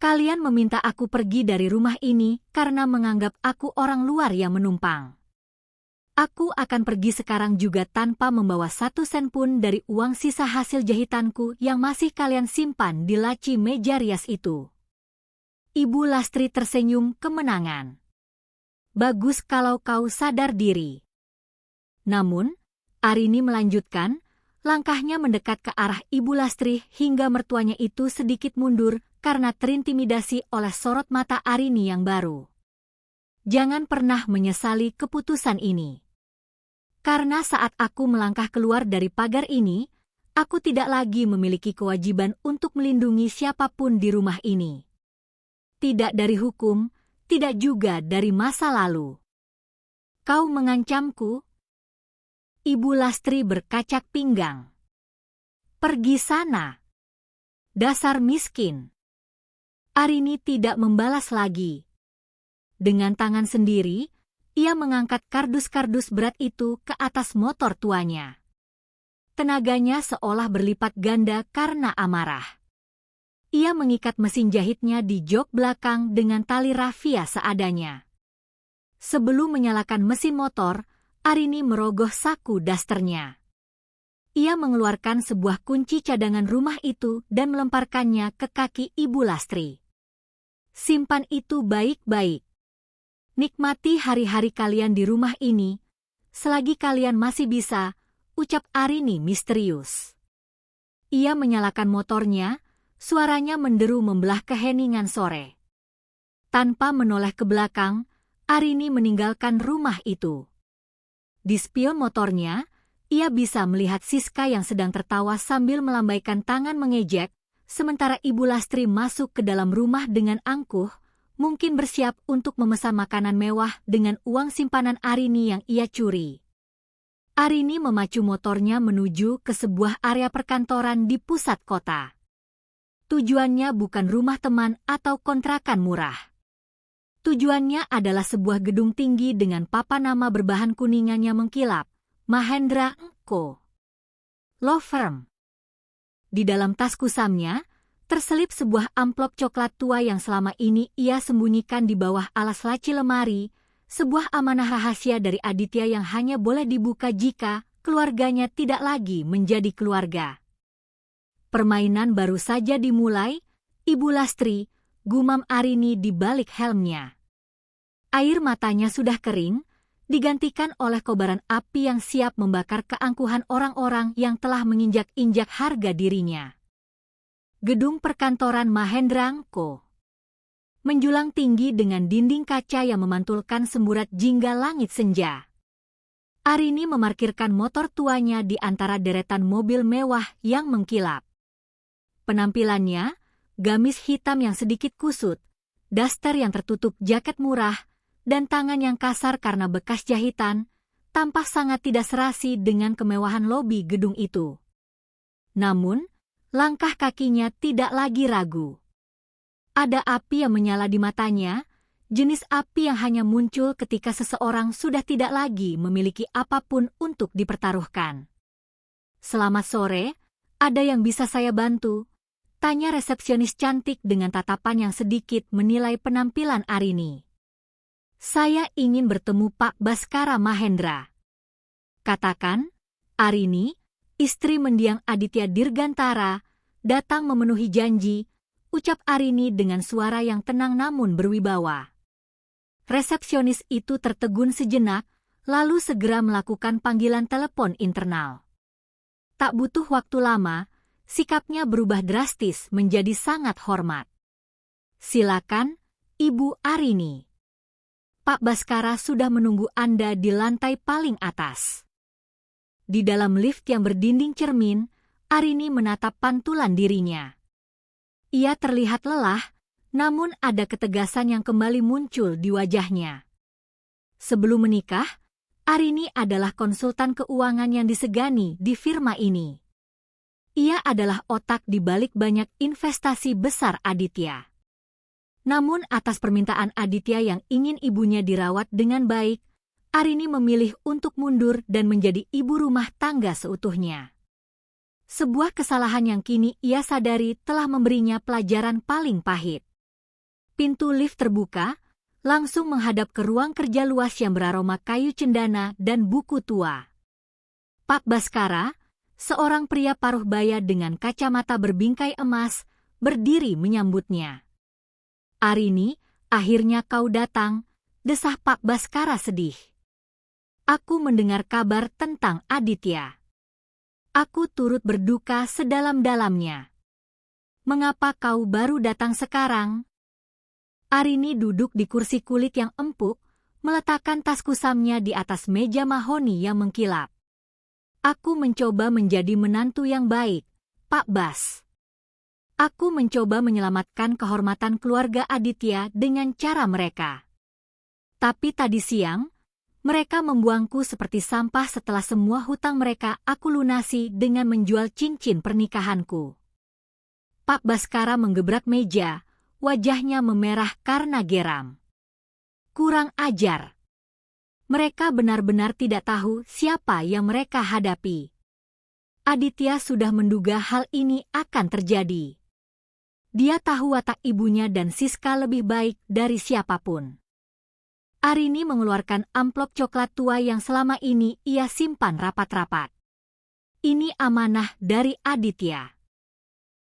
Speaker 1: Kalian meminta aku pergi dari rumah ini karena menganggap aku orang luar yang menumpang. Aku akan pergi sekarang juga tanpa membawa 1 sen pun dari uang sisa hasil jahitanku yang masih kalian simpan di laci meja rias itu." Ibu Lastri tersenyum kemenangan. "Bagus kalau kau sadar diri." Namun, Arini melanjutkan, langkahnya mendekat ke arah Ibu Lastri hingga mertuanya itu sedikit mundur karena terintimidasi oleh sorot mata Arini yang baru. "Jangan pernah menyesali keputusan ini. Karena saat aku melangkah keluar dari pagar ini, aku tidak lagi memiliki kewajiban untuk melindungi siapapun di rumah ini. Tidak dari hukum, tidak juga dari masa lalu." "Kau mengancamku?" Ibu Lastri berkacak pinggang. "Pergi sana. Dasar miskin." Arini tidak membalas lagi. Dengan tangan sendiri, ia mengangkat kardus-kardus berat itu ke atas motor tuanya. Tenaganya seolah berlipat ganda karena amarah. Ia mengikat mesin jahitnya di jok belakang dengan tali rafia seadanya. Sebelum menyalakan mesin motor, Arini merogoh saku dasternya. Ia mengeluarkan sebuah kunci cadangan rumah itu dan melemparkannya ke kaki Ibu Lastri. "Simpan itu baik-baik. Nikmati hari-hari kalian di rumah ini, selagi kalian masih bisa," ucap Arini misterius. Ia menyalakan motornya, suaranya menderu membelah keheningan sore. Tanpa menoleh ke belakang, Arini meninggalkan rumah itu. Di spion motornya, ia bisa melihat Siska yang sedang tertawa sambil melambaikan tangan mengejek, sementara Ibu Lastri masuk ke dalam rumah dengan angkuh, mungkin bersiap untuk memesan makanan mewah dengan uang simpanan Arini yang ia curi. Arini memacu motornya menuju ke sebuah area perkantoran di pusat kota. Tujuannya bukan rumah teman atau kontrakan murah. Tujuannya adalah sebuah gedung tinggi dengan papan nama berbahan kuningan yang mengkilap, Mahendra & Co. Law Firm. Di dalam tas kusamnya, terselip sebuah amplop coklat tua yang selama ini ia sembunyikan di bawah alas laci lemari, sebuah amanah rahasia dari Aditya yang hanya boleh dibuka jika keluarganya tidak lagi menjadi keluarga. Permainan baru saja dimulai, Ibu Lastri, gumam Arini di balik helmnya. Air matanya sudah kering, digantikan oleh kobaran api yang siap membakar keangkuhan orang-orang yang telah menginjak-injak harga dirinya. Gedung perkantoran Mahendra & Co. menjulang tinggi dengan dinding kaca yang memantulkan semburat jingga langit senja. Arini memarkirkan motor tuanya di antara deretan mobil mewah yang mengkilap. Penampilannya, gamis hitam yang sedikit kusut, daster yang tertutup jaket murah, dan tangan yang kasar karena bekas jahitan, tampak sangat tidak serasi dengan kemewahan lobi gedung itu. Namun, langkah kakinya tidak lagi ragu. Ada api yang menyala di matanya, jenis api yang hanya muncul ketika seseorang sudah tidak lagi memiliki apapun untuk dipertaruhkan. "Selamat sore, ada yang bisa saya bantu?" tanya resepsionis cantik dengan tatapan yang sedikit menilai penampilan Arini. "Saya ingin bertemu Pak Baskara Mahendra." Katakan, Arini, istri mendiang Aditya Dirgantara, datang memenuhi janji, ucap Arini dengan suara yang tenang namun berwibawa. Resepsionis itu tertegun sejenak, lalu segera melakukan panggilan telepon internal. Tak butuh waktu lama, sikapnya berubah drastis menjadi sangat hormat. "Silakan, Ibu Arini. Pak Baskara sudah menunggu Anda di lantai paling atas." Di dalam lift yang berdinding cermin, Arini menatap pantulan dirinya. Ia terlihat lelah, namun ada ketegasan yang kembali muncul di wajahnya. Sebelum menikah, Arini adalah konsultan keuangan yang disegani di firma ini. Ia adalah otak di balik banyak investasi besar Aditya. Namun atas permintaan Aditya yang ingin ibunya dirawat dengan baik, Arini memilih untuk mundur dan menjadi ibu rumah tangga seutuhnya. Sebuah kesalahan yang kini ia sadari telah memberinya pelajaran paling pahit. Pintu lift terbuka, langsung menghadap ke ruang kerja luas yang beraroma kayu cendana dan buku tua. Pak Baskara, seorang pria paruh baya dengan kacamata berbingkai emas, berdiri menyambutnya. "Arini, akhirnya kau datang," desah Pak Baskara sedih. "Aku mendengar kabar tentang Aditya. Aku turut berduka sedalam-dalamnya. Mengapa kau baru datang sekarang?" Arini duduk di kursi kulit yang empuk, meletakkan tas kusamnya di atas meja mahoni yang mengkilap. "Aku mencoba menjadi menantu yang baik, Pak Bas. Aku mencoba menyelamatkan kehormatan keluarga Aditya dengan cara mereka. Tapi tadi siang, mereka membuangku seperti sampah setelah semua hutang mereka aku lunasi dengan menjual cincin pernikahanku." Pak Baskara menggebrak meja, wajahnya memerah karena geram. "Kurang ajar. Mereka benar-benar tidak tahu siapa yang mereka hadapi. Aditya sudah menduga hal ini akan terjadi. Dia tahu watak ibunya dan Siska lebih baik dari siapapun." Arini mengeluarkan amplop coklat tua yang selama ini ia simpan rapat-rapat. "Ini amanah dari Aditya.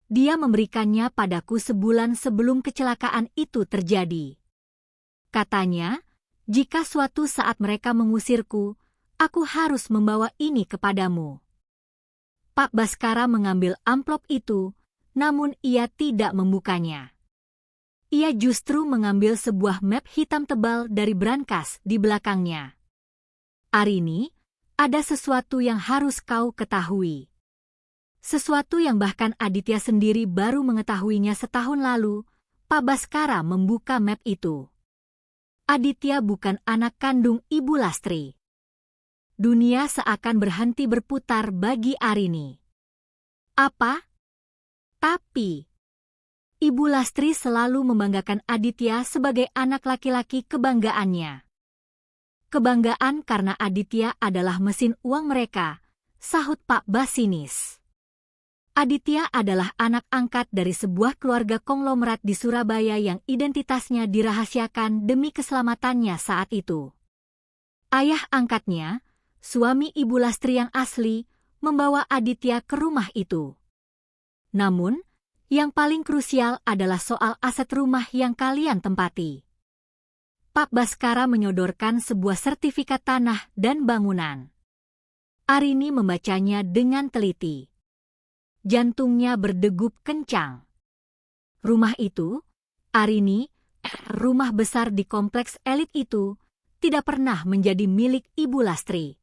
Speaker 1: Dia memberikannya padaku sebulan sebelum kecelakaan itu terjadi. Katanya, jika suatu saat mereka mengusirku, aku harus membawa ini kepadamu." Pak Baskara mengambil amplop itu, namun ia tidak membukanya. Ia justru mengambil sebuah map hitam tebal dari brankas di belakangnya. "Arini, ada sesuatu yang harus kau ketahui. Sesuatu yang bahkan Aditya sendiri baru mengetahuinya setahun lalu." Pak Baskara membuka map itu. Aditya bukan anak kandung Ibu Lastri. Dunia seakan berhenti berputar bagi Arini. "Apa? Tapi Ibu Lastri selalu membanggakan Aditya sebagai anak laki-laki kebanggaannya. Kebanggaan karena Aditya adalah mesin uang mereka, sahut Pak Bas sinis. Aditya adalah anak angkat dari sebuah keluarga konglomerat di Surabaya yang identitasnya dirahasiakan demi keselamatannya saat itu. Ayah angkatnya, suami Ibu Lastri yang asli, membawa Aditya ke rumah itu. Namun, yang paling krusial adalah soal aset rumah yang kalian tempati. Pak Baskara menyodorkan sebuah sertifikat tanah dan bangunan. Arini membacanya dengan teliti. Jantungnya berdegup kencang. Rumah itu, Arini, rumah besar di kompleks elit itu, tidak pernah menjadi milik Ibu Lastri.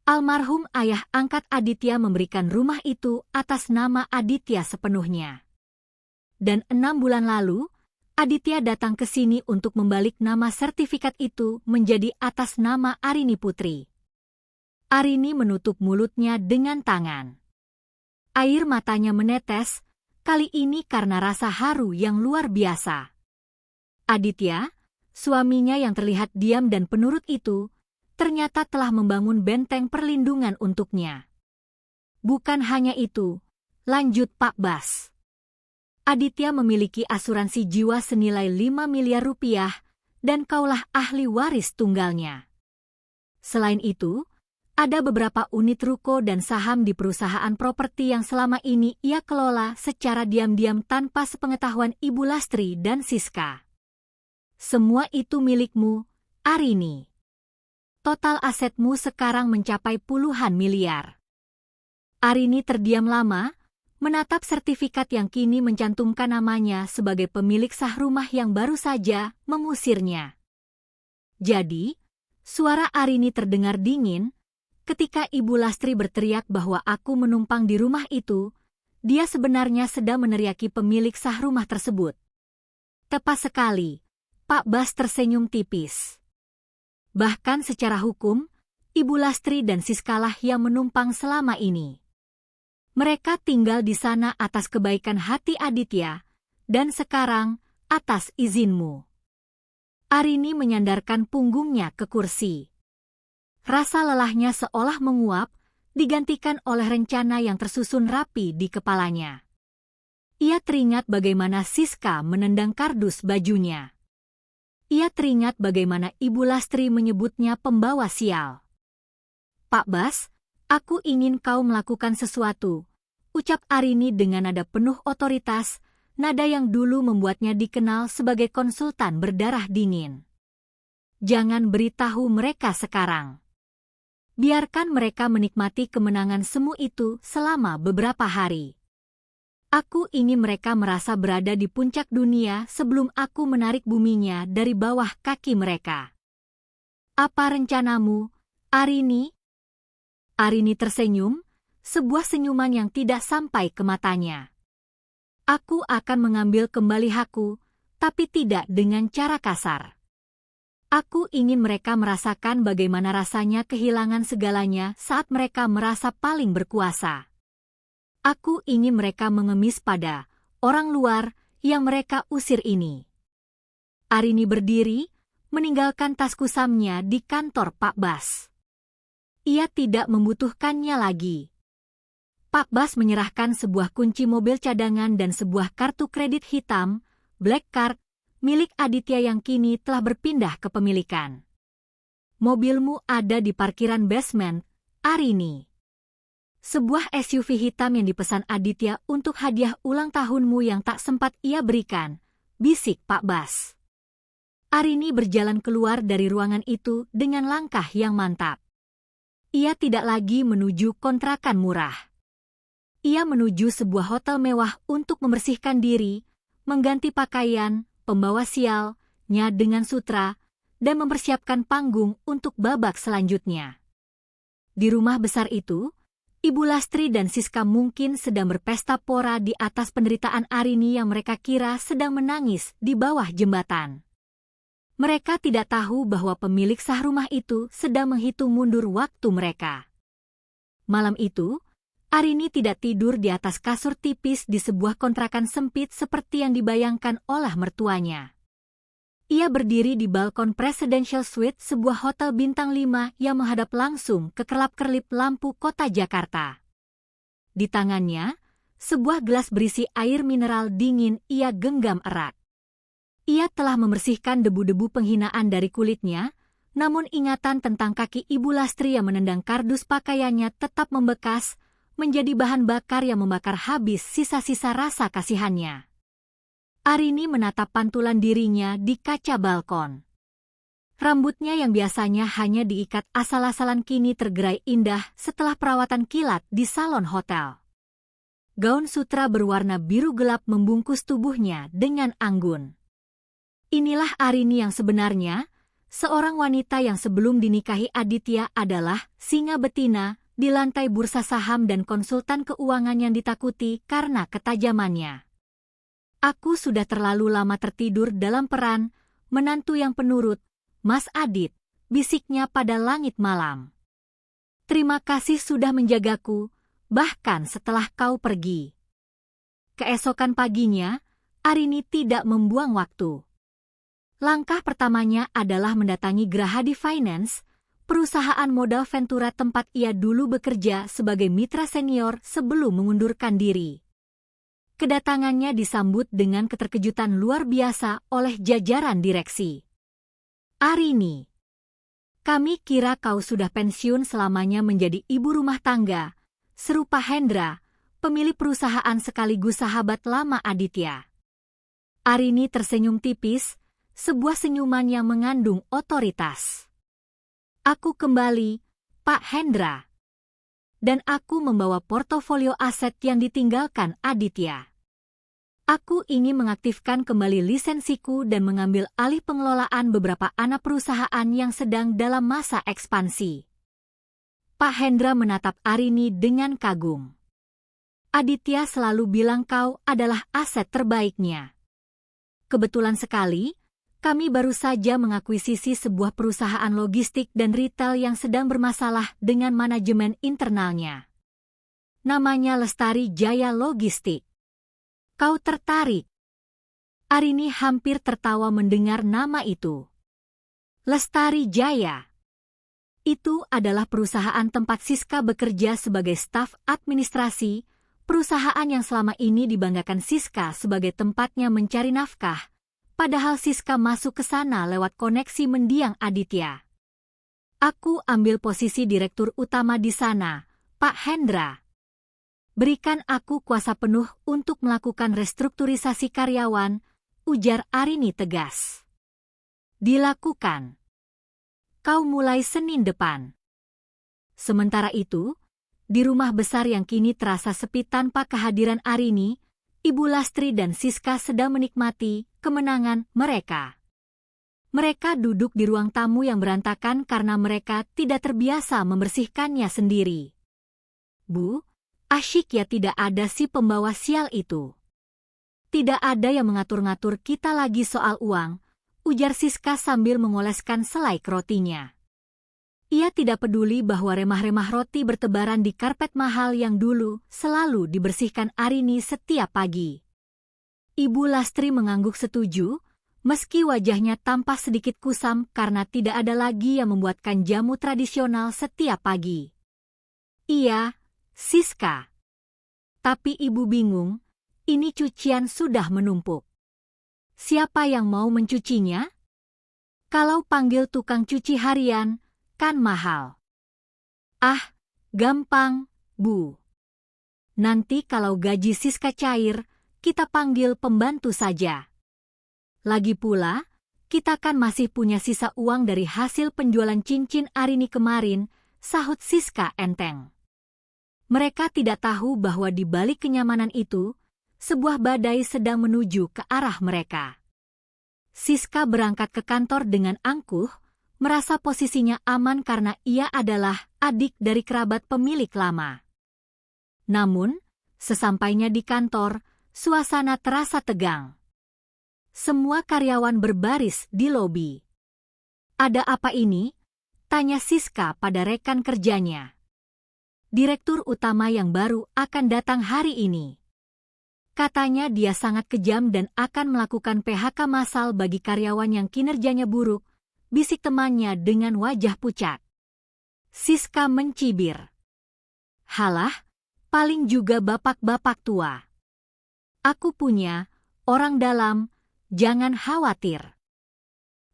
Speaker 1: Almarhum ayah angkat Aditya memberikan rumah itu atas nama Aditya sepenuhnya. Dan 6 bulan lalu, Aditya datang ke sini untuk membalik nama sertifikat itu menjadi atas nama Arini Putri. Arini menutup mulutnya dengan tangan. Air matanya menetes, kali ini karena rasa haru yang luar biasa. Aditya, suaminya yang terlihat diam dan penurut itu, ternyata telah membangun benteng perlindungan untuknya. Bukan hanya itu, lanjut Pak Bas. Aditya memiliki asuransi jiwa senilai 5 miliar rupiah dan kaulah ahli waris tunggalnya. Selain itu, ada beberapa unit ruko dan saham di perusahaan properti yang selama ini ia kelola secara diam-diam tanpa sepengetahuan Ibu Lastri dan Siska. Semua itu milikmu, Arini. Total asetmu sekarang mencapai puluhan miliar. Arini terdiam lama, menatap sertifikat yang kini mencantumkan namanya sebagai pemilik sah rumah yang baru saja mengusirnya. Jadi, suara Arini terdengar dingin, ketika Ibu Lastri berteriak bahwa aku menumpang di rumah itu, dia sebenarnya sedang meneriaki pemilik sah rumah tersebut. Tepat sekali, Pak Bas tersenyum tipis. Bahkan secara hukum, Ibu Lastri dan Siskalah yang menumpang selama ini. Mereka tinggal di sana atas kebaikan hati Aditya, dan sekarang atas izinmu. Arini menyandarkan punggungnya ke kursi. Rasa lelahnya seolah menguap, digantikan oleh rencana yang tersusun rapi di kepalanya. Ia teringat bagaimana Siska menendang kardus bajunya. Ia teringat bagaimana Ibu Lastri menyebutnya pembawa sial. Pak Bas, aku ingin kau melakukan sesuatu, ucap Arini dengan nada penuh otoritas, nada yang dulu membuatnya dikenal sebagai konsultan berdarah dingin. Jangan beritahu mereka sekarang. Biarkan mereka menikmati kemenangan semu itu selama beberapa hari. Aku ingin mereka merasa berada di puncak dunia sebelum aku menarik buminya dari bawah kaki mereka. Apa rencanamu, Arini? Arini tersenyum, sebuah senyuman yang tidak sampai ke matanya. Aku akan mengambil kembali hakku, tapi tidak dengan cara kasar. Aku ingin mereka merasakan bagaimana rasanya kehilangan segalanya saat mereka merasa paling berkuasa. Aku ingin mereka mengemis pada orang luar yang mereka usir ini. Arini berdiri, meninggalkan tas kusamnya di kantor Pak Bas. Ia tidak membutuhkannya lagi. Pak Bas menyerahkan sebuah kunci mobil cadangan dan sebuah kartu kredit hitam, Black Card, milik Aditya yang kini telah berpindah kepemilikan. Mobilmu ada di parkiran basement, Arini. Sebuah SUV hitam yang dipesan Aditya untuk hadiah ulang tahunmu yang tak sempat ia berikan, bisik Pak Bas. Arini berjalan keluar dari ruangan itu dengan langkah yang mantap. Ia tidak lagi menuju kontrakan murah. Ia menuju sebuah hotel mewah untuk membersihkan diri, mengganti pakaian, pembawa sialnya dengan sutra, dan mempersiapkan panggung untuk babak selanjutnya. Di rumah besar itu, Ibu Lastri dan Siska mungkin sedang berpesta pora di atas penderitaan Arini yang mereka kira sedang menangis di bawah jembatan. Mereka tidak tahu bahwa pemilik sah rumah itu sedang menghitung mundur waktu mereka. Malam itu, Arini tidak tidur di atas kasur tipis di sebuah kontrakan sempit seperti yang dibayangkan oleh mertuanya. Ia berdiri di balkon Presidential Suite, sebuah hotel bintang 5 yang menghadap langsung ke kerlap-kerlip lampu kota Jakarta. Di tangannya, sebuah gelas berisi air mineral dingin ia genggam erat. Ia telah membersihkan debu-debu penghinaan dari kulitnya, namun ingatan tentang kaki Ibu Lastri yang menendang kardus pakaiannya tetap membekas, menjadi bahan bakar yang membakar habis sisa-sisa rasa kasihannya. Arini menatap pantulan dirinya di kaca balkon. Rambutnya yang biasanya hanya diikat asal-asalan kini tergerai indah setelah perawatan kilat di salon hotel. Gaun sutra berwarna biru gelap membungkus tubuhnya dengan anggun. Inilah Arini yang sebenarnya, seorang wanita yang sebelum dinikahi Aditya adalah singa betina di lantai bursa saham dan konsultan keuangan yang ditakuti karena ketajamannya. Aku sudah terlalu lama tertidur dalam peran menantu yang penurut, Mas Adit, bisiknya pada langit malam. Terima kasih sudah menjagaku, bahkan setelah kau pergi. Keesokan paginya, Arini tidak membuang waktu. Langkah pertamanya adalah mendatangi Grahadi Finance, perusahaan modal Ventura tempat ia dulu bekerja sebagai mitra senior sebelum mengundurkan diri. Kedatangannya disambut dengan keterkejutan luar biasa oleh jajaran direksi. Arini, kami kira kau sudah pensiun selamanya menjadi ibu rumah tangga, seru Pak Hendra, pemilik perusahaan sekaligus sahabat lama Aditya. Arini tersenyum tipis, sebuah senyuman yang mengandung otoritas. Aku kembali, Pak Hendra. Dan aku membawa portofolio aset yang ditinggalkan Aditya. Aku ingin mengaktifkan kembali lisensiku dan mengambil alih pengelolaan beberapa anak perusahaan yang sedang dalam masa ekspansi. Pak Hendra menatap Arini dengan kagum. Aditya selalu bilang kau adalah aset terbaiknya. Kebetulan sekali, kami baru saja mengakuisisi sebuah perusahaan logistik dan retail yang sedang bermasalah dengan manajemen internalnya. Namanya Lestari Jaya Logistik. Kau tertarik? Arini hampir tertawa mendengar nama itu. Lestari Jaya. Itu adalah perusahaan tempat Siska bekerja sebagai staf administrasi, perusahaan yang selama ini dibanggakan Siska sebagai tempatnya mencari nafkah. Padahal Siska masuk ke sana lewat koneksi mendiang Aditya. Aku ambil posisi direktur utama di sana, Pak Hendra. Berikan aku kuasa penuh untuk melakukan restrukturisasi karyawan, ujar Arini tegas. Dilakukan. Kau mulai Senin depan. Sementara itu, di rumah besar yang kini terasa sepi tanpa kehadiran Arini, Ibu Lastri dan Siska sedang menikmati kemenangan mereka. Mereka duduk di ruang tamu yang berantakan karena mereka tidak terbiasa membersihkannya sendiri. Bu, asyik ya tidak ada si pembawa sial itu. Tidak ada yang mengatur-ngatur kita lagi soal uang, ujar Siska sambil mengoleskan selai rotinya. Ia tidak peduli bahwa remah-remah roti bertebaran di karpet mahal yang dulu selalu dibersihkan Arini setiap pagi. Ibu Lastri mengangguk setuju, meski wajahnya tampak sedikit kusam karena tidak ada lagi yang membuatkan jamu tradisional setiap pagi. Iya, Siska. Tapi ibu bingung, ini cucian sudah menumpuk. Siapa yang mau mencucinya? Kalau panggil tukang cuci harian, kan mahal. Ah, gampang, Bu. Nanti kalau gaji Siska cair, kita panggil pembantu saja. Lagi pula, kita kan masih punya sisa uang dari hasil penjualan cincin Arini kemarin, sahut Siska enteng. Mereka tidak tahu bahwa di balik kenyamanan itu, sebuah badai sedang menuju ke arah mereka. Siska berangkat ke kantor dengan angkuh, merasa posisinya aman karena ia adalah adik dari kerabat pemilik lama. Namun, sesampainya di kantor, suasana terasa tegang. Semua karyawan berbaris di lobi. Ada apa ini? Tanya Siska pada rekan kerjanya. Direktur utama yang baru akan datang hari ini. Katanya dia sangat kejam dan akan melakukan PHK massal bagi karyawan yang kinerjanya buruk, bisik temannya dengan wajah pucat. Siska mencibir. Halah, paling juga bapak-bapak tua. Aku punya, orang dalam, jangan khawatir.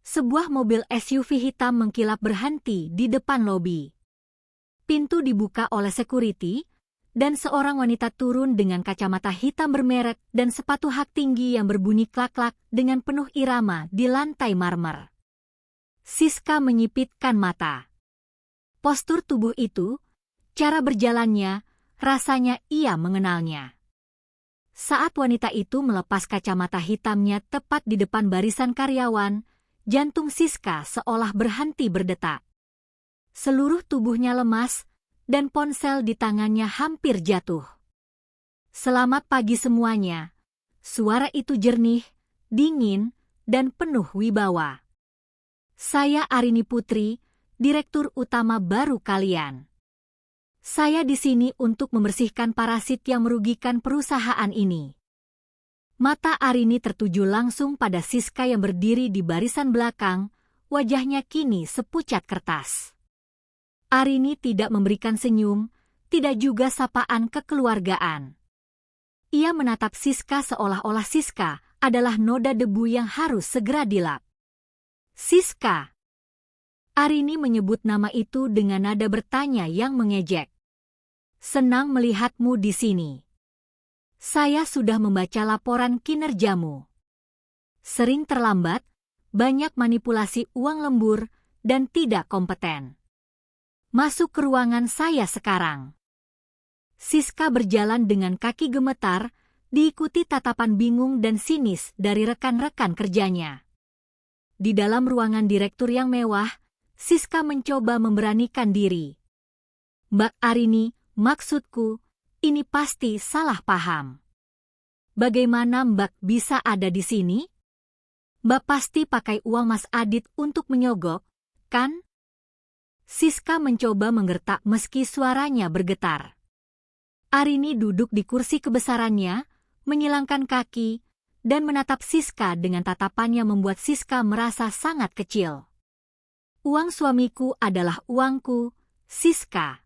Speaker 1: Sebuah mobil SUV hitam mengkilap berhenti di depan lobi. Pintu dibuka oleh security, dan seorang wanita turun dengan kacamata hitam bermerek dan sepatu hak tinggi yang berbunyi klak-klak dengan penuh irama di lantai marmer. Siska menyipitkan mata. Postur tubuh itu, cara berjalannya, rasanya ia mengenalnya. Saat wanita itu melepas kacamata hitamnya tepat di depan barisan karyawan, jantung Siska seolah berhenti berdetak. Seluruh tubuhnya lemas, dan ponsel di tangannya hampir jatuh. Selamat pagi semuanya. Suara itu jernih, dingin, dan penuh wibawa. Saya Arini Putri, Direktur Utama baru kalian. Saya di sini untuk membersihkan parasit yang merugikan perusahaan ini. Mata Arini tertuju langsung pada Siska yang berdiri di barisan belakang, wajahnya kini sepucat kertas. Arini tidak memberikan senyum, tidak juga sapaan kekeluargaan. Ia menatap Siska seolah-olah Siska adalah noda debu yang harus segera dilap. Siska. Arini menyebut nama itu dengan nada bertanya yang mengejek. Senang melihatmu di sini. Saya sudah membaca laporan kinerjamu. Sering terlambat, banyak manipulasi uang lembur, dan tidak kompeten. Masuk ke ruangan saya sekarang. Siska berjalan dengan kaki gemetar, diikuti tatapan bingung dan sinis dari rekan-rekan kerjanya. Di dalam ruangan direktur yang mewah, Siska mencoba memberanikan diri. Mbak Arini, maksudku, ini pasti salah paham. Bagaimana Mbak bisa ada di sini? Mbak pasti pakai uang Mas Adit untuk menyogok, kan? Siska mencoba menggertak meski suaranya bergetar. Arini duduk di kursi kebesarannya, menyilangkan kaki, dan menatap Siska dengan tatapannya membuat Siska merasa sangat kecil. Uang suamiku adalah uangku, Siska.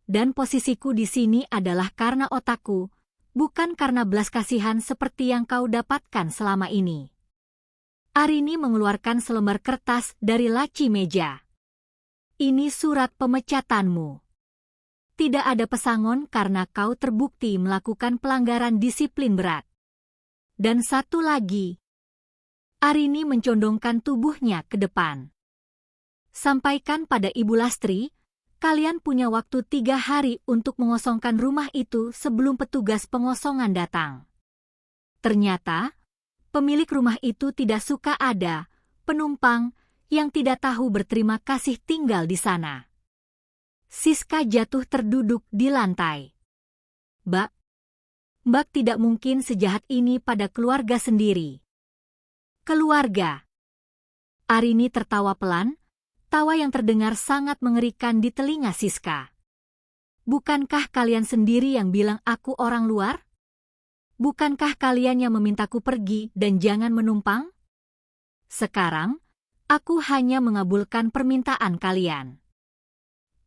Speaker 1: Dan posisiku di sini adalah karena otakku, bukan karena belas kasihan seperti yang kau dapatkan selama ini. Arini mengeluarkan selembar kertas dari laci meja. Ini surat pemecatanmu. Tidak ada pesangon karena kau terbukti melakukan pelanggaran disiplin berat. Dan satu lagi. Arini mencondongkan tubuhnya ke depan. Sampaikan pada Ibu Lastri, kalian punya waktu 3 hari untuk mengosongkan rumah itu sebelum petugas pengosongan datang. Ternyata, pemilik rumah itu tidak suka ada penumpang yang tidak tahu berterima kasih tinggal di sana. Siska jatuh terduduk di lantai. Mbak tidak mungkin sejahat ini pada keluarga sendiri. Keluarga. Arini tertawa pelan, tawa yang terdengar sangat mengerikan di telinga Siska. Bukankah kalian sendiri yang bilang aku orang luar? Bukankah kalian yang memintaku pergi dan jangan menumpang? Sekarang, aku hanya mengabulkan permintaan kalian.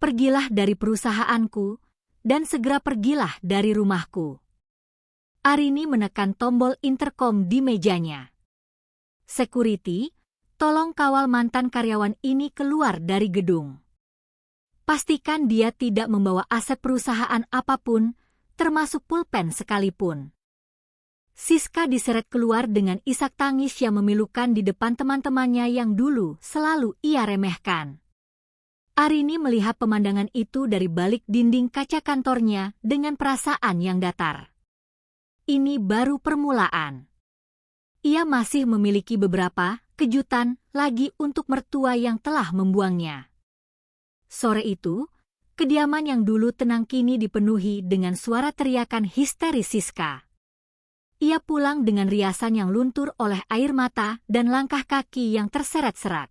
Speaker 1: Pergilah dari perusahaanku, dan segera pergilah dari rumahku. Arini menekan tombol intercom di mejanya. Security, tolong kawal mantan karyawan ini keluar dari gedung. Pastikan dia tidak membawa aset perusahaan apapun, termasuk pulpen sekalipun. Siska diseret keluar dengan isak tangis yang memilukan di depan teman-temannya yang dulu selalu ia remehkan. Arini melihat pemandangan itu dari balik dinding kaca kantornya dengan perasaan yang datar. Ini baru permulaan. Ia masih memiliki beberapa kejutan lagi untuk mertua yang telah membuangnya. Sore itu, kediaman yang dulu tenang kini dipenuhi dengan suara teriakan histeris Siska. Ia pulang dengan riasan yang luntur oleh air mata dan langkah kaki yang terseret-seret.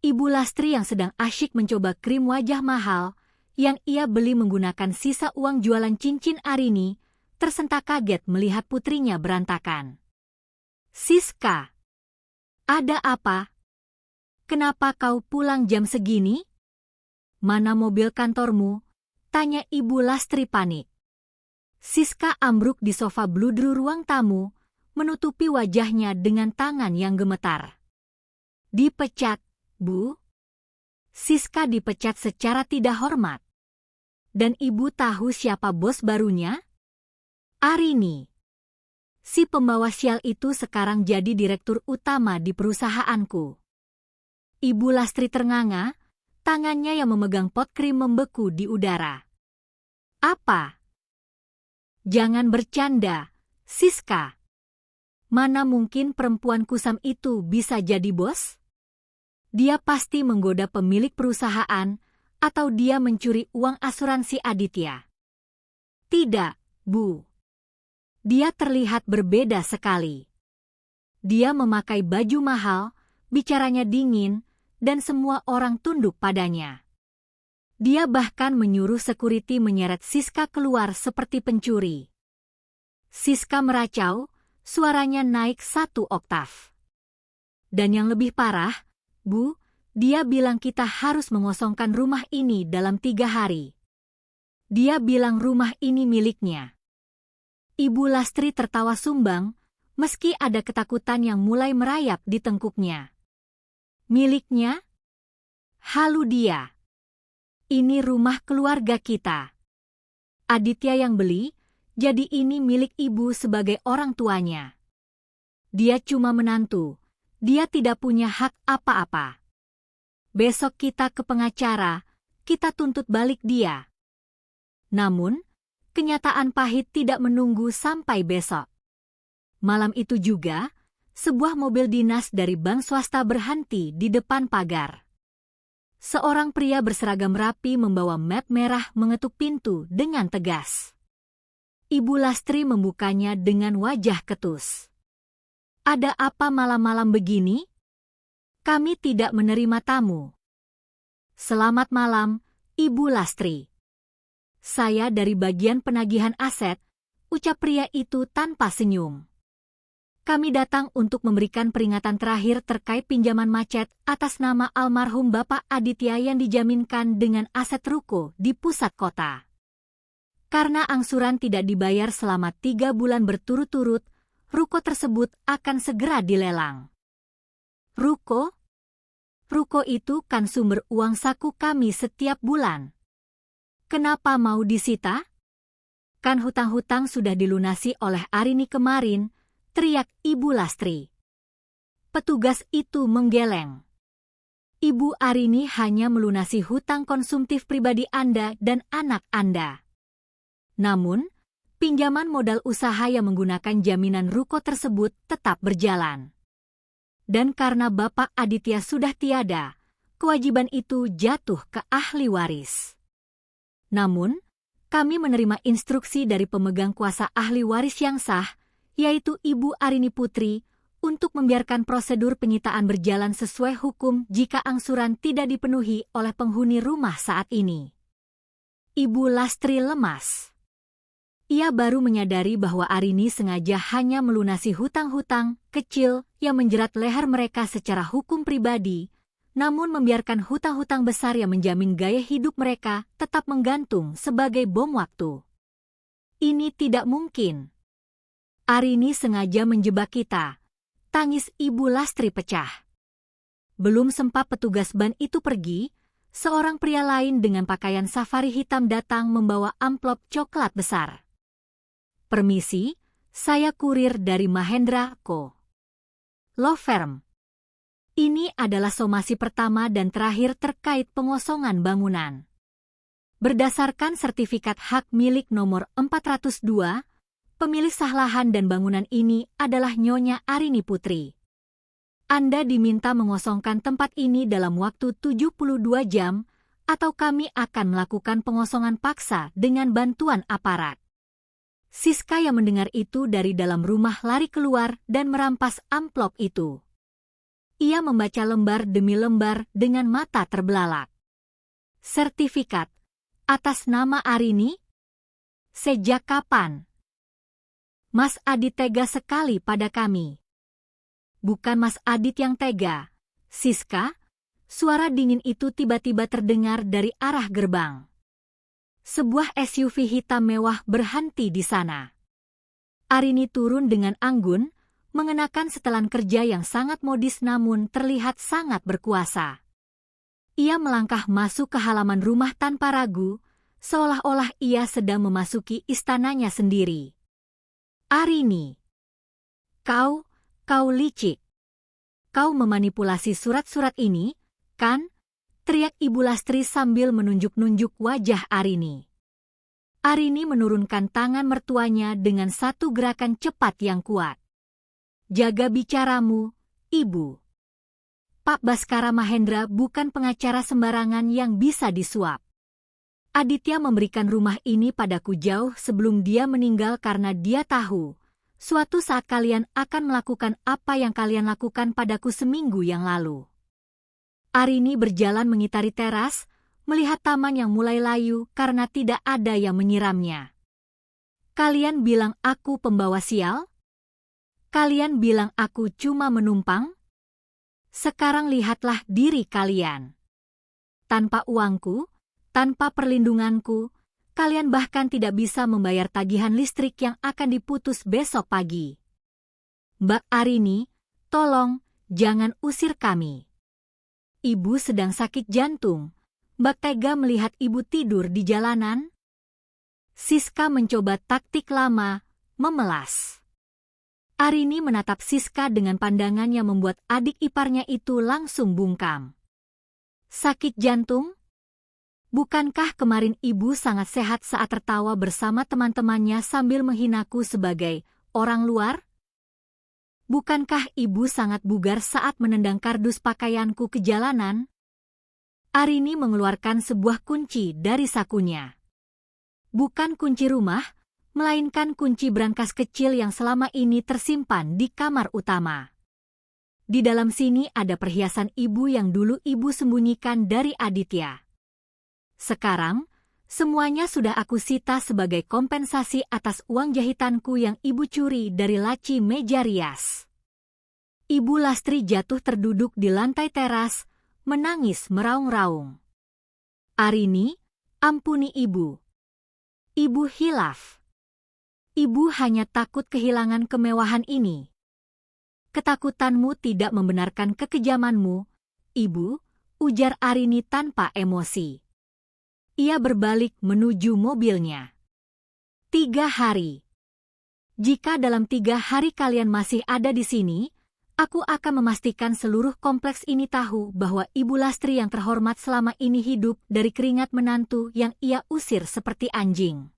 Speaker 1: Ibu Lastri yang sedang asyik mencoba krim wajah mahal, yang ia beli menggunakan sisa uang jualan cincin Arini, tersentak kaget melihat putrinya berantakan. "Siska, ada apa? Kenapa kau pulang jam segini? Mana mobil kantormu?" tanya Ibu Lastri panik. Siska ambruk di sofa bludru ruang tamu, menutupi wajahnya dengan tangan yang gemetar. "Dipecat, Bu?" Siska dipecat secara tidak hormat. "Dan Ibu tahu siapa bos barunya? Arini. Si pembawa sial itu sekarang jadi direktur utama di perusahaanku." Ibu Lastri ternganga, tangannya yang memegang pot krim membeku di udara. "Apa? Jangan bercanda, Siska. Mana mungkin perempuan kusam itu bisa jadi bos? Dia pasti menggoda pemilik perusahaan, atau dia mencuri uang asuransi Aditya." "Tidak, Bu. Dia terlihat berbeda sekali. Dia memakai baju mahal, bicaranya dingin, dan semua orang tunduk padanya. Dia bahkan menyuruh security menyeret Siska keluar seperti pencuri." Siska meracau, suaranya naik 1 oktav. "Dan yang lebih parah, Bu, dia bilang kita harus mengosongkan rumah ini dalam 3 hari. Dia bilang rumah ini miliknya." Ibu Lastri tertawa sumbang, meski ada ketakutan yang mulai merayap di tengkuknya. "Miliknya? Halu dia. Ini rumah keluarga kita. Aditya yang beli, jadi ini milik Ibu sebagai orang tuanya. Dia cuma menantu, dia tidak punya hak apa-apa. Besok kita ke pengacara, kita tuntut balik dia." Namun, kenyataan pahit tidak menunggu sampai besok. Malam itu juga, sebuah mobil dinas dari bank swasta berhenti di depan pagar. Seorang pria berseragam rapi membawa map merah mengetuk pintu dengan tegas. Ibu Lastri membukanya dengan wajah ketus. "Ada apa malam-malam begini? Kami tidak menerima tamu." "Selamat malam, Ibu Lastri. Saya dari bagian penagihan aset," ucap pria itu tanpa senyum. "Kami datang untuk memberikan peringatan terakhir terkait pinjaman macet atas nama almarhum Bapak Aditya yang dijaminkan dengan aset ruko di pusat kota. Karena angsuran tidak dibayar selama 3 bulan berturut-turut, ruko tersebut akan segera dilelang." "Ruko? Ruko itu kan sumber uang saku kami setiap bulan. Kenapa mau disita? Kan hutang-hutang sudah dilunasi oleh Arini kemarin," teriak Ibu Lastri. Petugas itu menggeleng. "Ibu Arini hanya melunasi hutang konsumtif pribadi Anda dan anak Anda. Namun, pinjaman modal usaha yang menggunakan jaminan ruko tersebut tetap berjalan. Dan karena Bapak Aditya sudah tiada, kewajiban itu jatuh ke ahli waris. Namun, kami menerima instruksi dari pemegang kuasa ahli waris yang sah, yaitu Ibu Arini Putri, untuk membiarkan prosedur penyitaan berjalan sesuai hukum jika angsuran tidak dipenuhi oleh penghuni rumah saat ini." Ibu Lastri lemas. Ia baru menyadari bahwa Arini sengaja hanya melunasi hutang-hutang kecil yang menjerat leher mereka secara hukum pribadi, namun membiarkan hutang-hutang besar yang menjamin gaya hidup mereka tetap menggantung sebagai bom waktu. "Ini tidak mungkin. Arini sengaja menjebak kita," tangis Ibu Lastri pecah. Belum sempat petugas ban itu pergi, seorang pria lain dengan pakaian safari hitam datang membawa amplop coklat besar. "Permisi, saya kurir dari Mahendra Co. Law Firm. Ini adalah somasi pertama dan terakhir terkait pengosongan bangunan. Berdasarkan sertifikat hak milik nomor 402, pemilik sah lahan dan bangunan ini adalah Nyonya Arini Putri. Anda diminta mengosongkan tempat ini dalam waktu 72 jam, atau kami akan melakukan pengosongan paksa dengan bantuan aparat." Siska yang mendengar itu dari dalam rumah lari keluar dan merampas amplop itu. Ia membaca lembar demi lembar dengan mata terbelalak. "Sertifikat atas nama Arini? Sejak kapan? Mas Adit tega sekali pada kami. Bukan Mas Adit yang tega, Siska. Suara dingin itu tiba-tiba terdengar dari arah gerbang. Sebuah SUV hitam mewah berhenti di sana. Arini turun dengan anggun, mengenakan setelan kerja yang sangat modis namun terlihat sangat berkuasa. Ia melangkah masuk ke halaman rumah tanpa ragu, seolah-olah ia sedang memasuki istananya sendiri. Arini, kau licik. Kau memanipulasi surat-surat ini, kan? Teriak Ibu Lastri sambil menunjuk-nunjuk wajah Arini. Arini menurunkan tangan mertuanya dengan satu gerakan cepat yang kuat. Jaga bicaramu, Ibu. Pak Baskara Mahendra bukan pengacara sembarangan yang bisa disuap. Aditya memberikan rumah ini padaku jauh sebelum dia meninggal karena dia tahu, suatu saat kalian akan melakukan apa yang kalian lakukan padaku seminggu yang lalu. Arini berjalan mengitari teras, melihat taman yang mulai layu karena tidak ada yang menyiramnya. Kalian bilang aku pembawa sial? Kalian bilang aku cuma menumpang? Sekarang lihatlah diri kalian. Tanpa uangku, tanpa perlindunganku, kalian bahkan tidak bisa membayar tagihan listrik yang akan diputus besok pagi. Mbak Arini, tolong, jangan usir kami. Ibu sedang sakit jantung. Mbak tega melihat ibu tidur di jalanan? Siska mencoba taktik lama, memelas. Arini menatap Siska dengan pandangan yang membuat adik iparnya itu langsung bungkam. Sakit jantung? Bukankah kemarin ibu sangat sehat saat tertawa bersama teman-temannya sambil menghinaku sebagai orang luar? Bukankah ibu sangat bugar saat menendang kardus pakaianku ke jalanan? Arini mengeluarkan sebuah kunci dari sakunya. Bukan kunci rumah, melainkan kunci brankas kecil yang selama ini tersimpan di kamar utama. Di dalam sini ada perhiasan ibu yang dulu ibu sembunyikan dari Aditya. Sekarang, semuanya sudah aku sita sebagai kompensasi atas uang jahitanku yang ibu curi dari laci meja rias. Ibu Lastri jatuh terduduk di lantai teras, menangis meraung-raung. Arini, ampuni ibu. Ibu hilaf. Ibu hanya takut kehilangan kemewahan ini. Ketakutanmu tidak membenarkan kekejamanmu, Ibu, ujar Arini tanpa emosi. Ia berbalik menuju mobilnya. 3 hari. Jika dalam 3 hari kalian masih ada di sini, aku akan memastikan seluruh kompleks ini tahu bahwa Ibu Lastri yang terhormat selama ini hidup dari keringat menantu yang ia usir seperti anjing.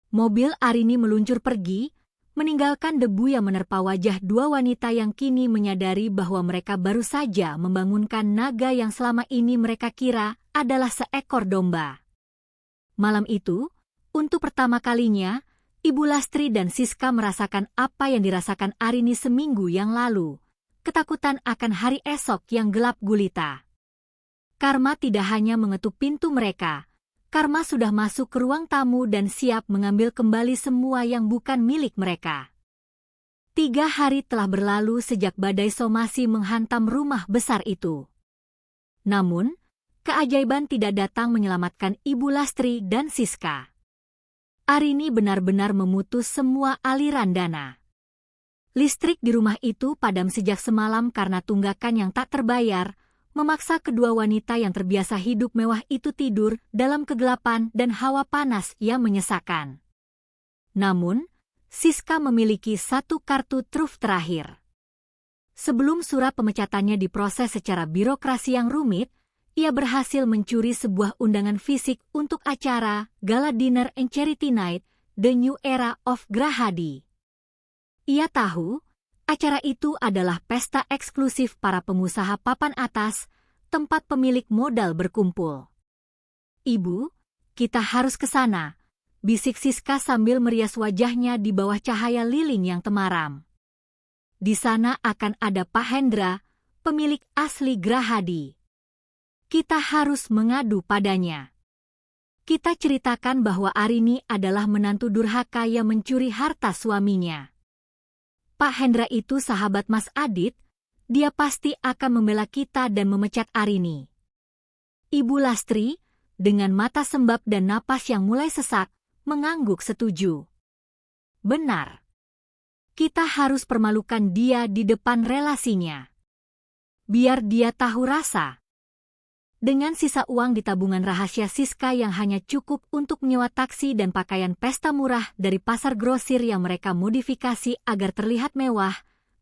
Speaker 1: Mobil Arini meluncur pergi, meninggalkan debu yang menerpa wajah 2 wanita yang kini menyadari bahwa mereka baru saja membangunkan naga yang selama ini mereka kira adalah seekor domba. Malam itu, untuk pertama kalinya, Ibu Lastri dan Siska merasakan apa yang dirasakan Arini seminggu yang lalu, ketakutan akan hari esok yang gelap gulita. Karma tidak hanya mengetuk pintu mereka, Karma sudah masuk ke ruang tamu dan siap mengambil kembali semua yang bukan milik mereka. 3 hari telah berlalu sejak badai somasi menghantam rumah besar itu. Namun, keajaiban tidak datang menyelamatkan Ibu Lastri dan Siska. Arini benar-benar memutus semua aliran dana. Listrik di rumah itu padam sejak semalam karena tunggakan yang tak terbayar, memaksa kedua wanita yang terbiasa hidup mewah itu tidur dalam kegelapan dan hawa panas yang menyesakkan. Namun, Siska memiliki satu kartu truf terakhir. Sebelum surat pemecatannya diproses secara birokrasi yang rumit, ia berhasil mencuri sebuah undangan fisik untuk acara Gala Dinner and Charity Night, The New Era of Grahadi. Ia tahu, acara itu adalah pesta eksklusif para pengusaha papan atas, tempat pemilik modal berkumpul. Ibu, kita harus ke sana, bisik Siska sambil merias wajahnya di bawah cahaya lilin yang temaram. Di sana akan ada Pak Hendra, pemilik asli Grahadi. Kita harus mengadu padanya. Kita ceritakan bahwa Arini adalah menantu durhaka yang mencuri harta suaminya. Pak Hendra itu sahabat Mas Adit, dia pasti akan membela kita dan memecat Arini. Ibu Lastri, dengan mata sembab dan napas yang mulai sesak, mengangguk setuju. Benar. Kita harus permalukan dia di depan relasinya. Biar dia tahu rasa. Dengan sisa uang di tabungan rahasia Siska yang hanya cukup untuk menyewa taksi dan pakaian pesta murah dari pasar grosir yang mereka modifikasi agar terlihat mewah,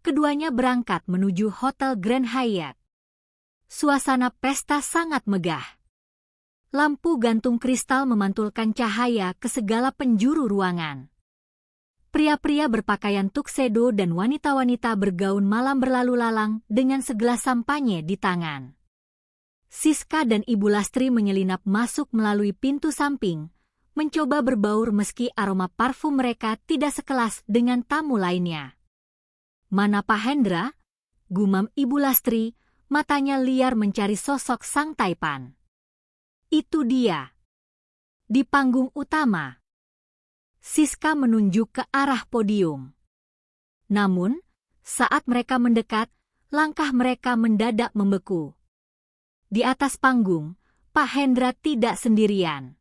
Speaker 1: keduanya berangkat menuju Hotel Grand Hyatt. Suasana pesta sangat megah. Lampu gantung kristal memantulkan cahaya ke segala penjuru ruangan. Pria-pria berpakaian tuxedo dan wanita-wanita bergaun malam berlalu lalang dengan segelas sampanye di tangan. Siska dan Ibu Lastri menyelinap masuk melalui pintu samping, mencoba berbaur meski aroma parfum mereka tidak sekelas dengan tamu lainnya. Mana Pak Hendra? Gumam Ibu Lastri, matanya liar mencari sosok Sang Taipan. Itu dia. Di panggung utama. Siska menunjuk ke arah podium. Namun, saat mereka mendekat, langkah mereka mendadak membeku. Di atas panggung, Pak Hendra tidak sendirian.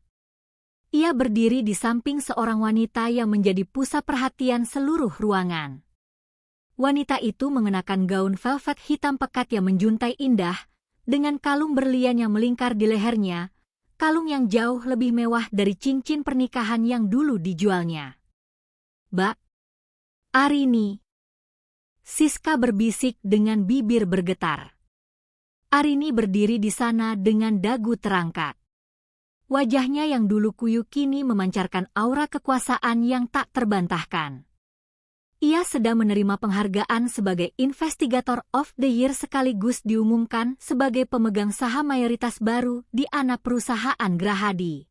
Speaker 1: Ia berdiri di samping seorang wanita yang menjadi pusat perhatian seluruh ruangan. Wanita itu mengenakan gaun velvet hitam pekat yang menjuntai indah, dengan kalung berlian yang melingkar di lehernya, kalung yang jauh lebih mewah dari cincin pernikahan yang dulu dijualnya. "Mbak Arini." Siska berbisik dengan bibir bergetar. Arini berdiri di sana dengan dagu terangkat. Wajahnya yang dulu kuyu kini memancarkan aura kekuasaan yang tak terbantahkan. Ia sedang menerima penghargaan sebagai Investigator of the Year sekaligus diumumkan sebagai pemegang saham mayoritas baru di anak perusahaan Grahadi.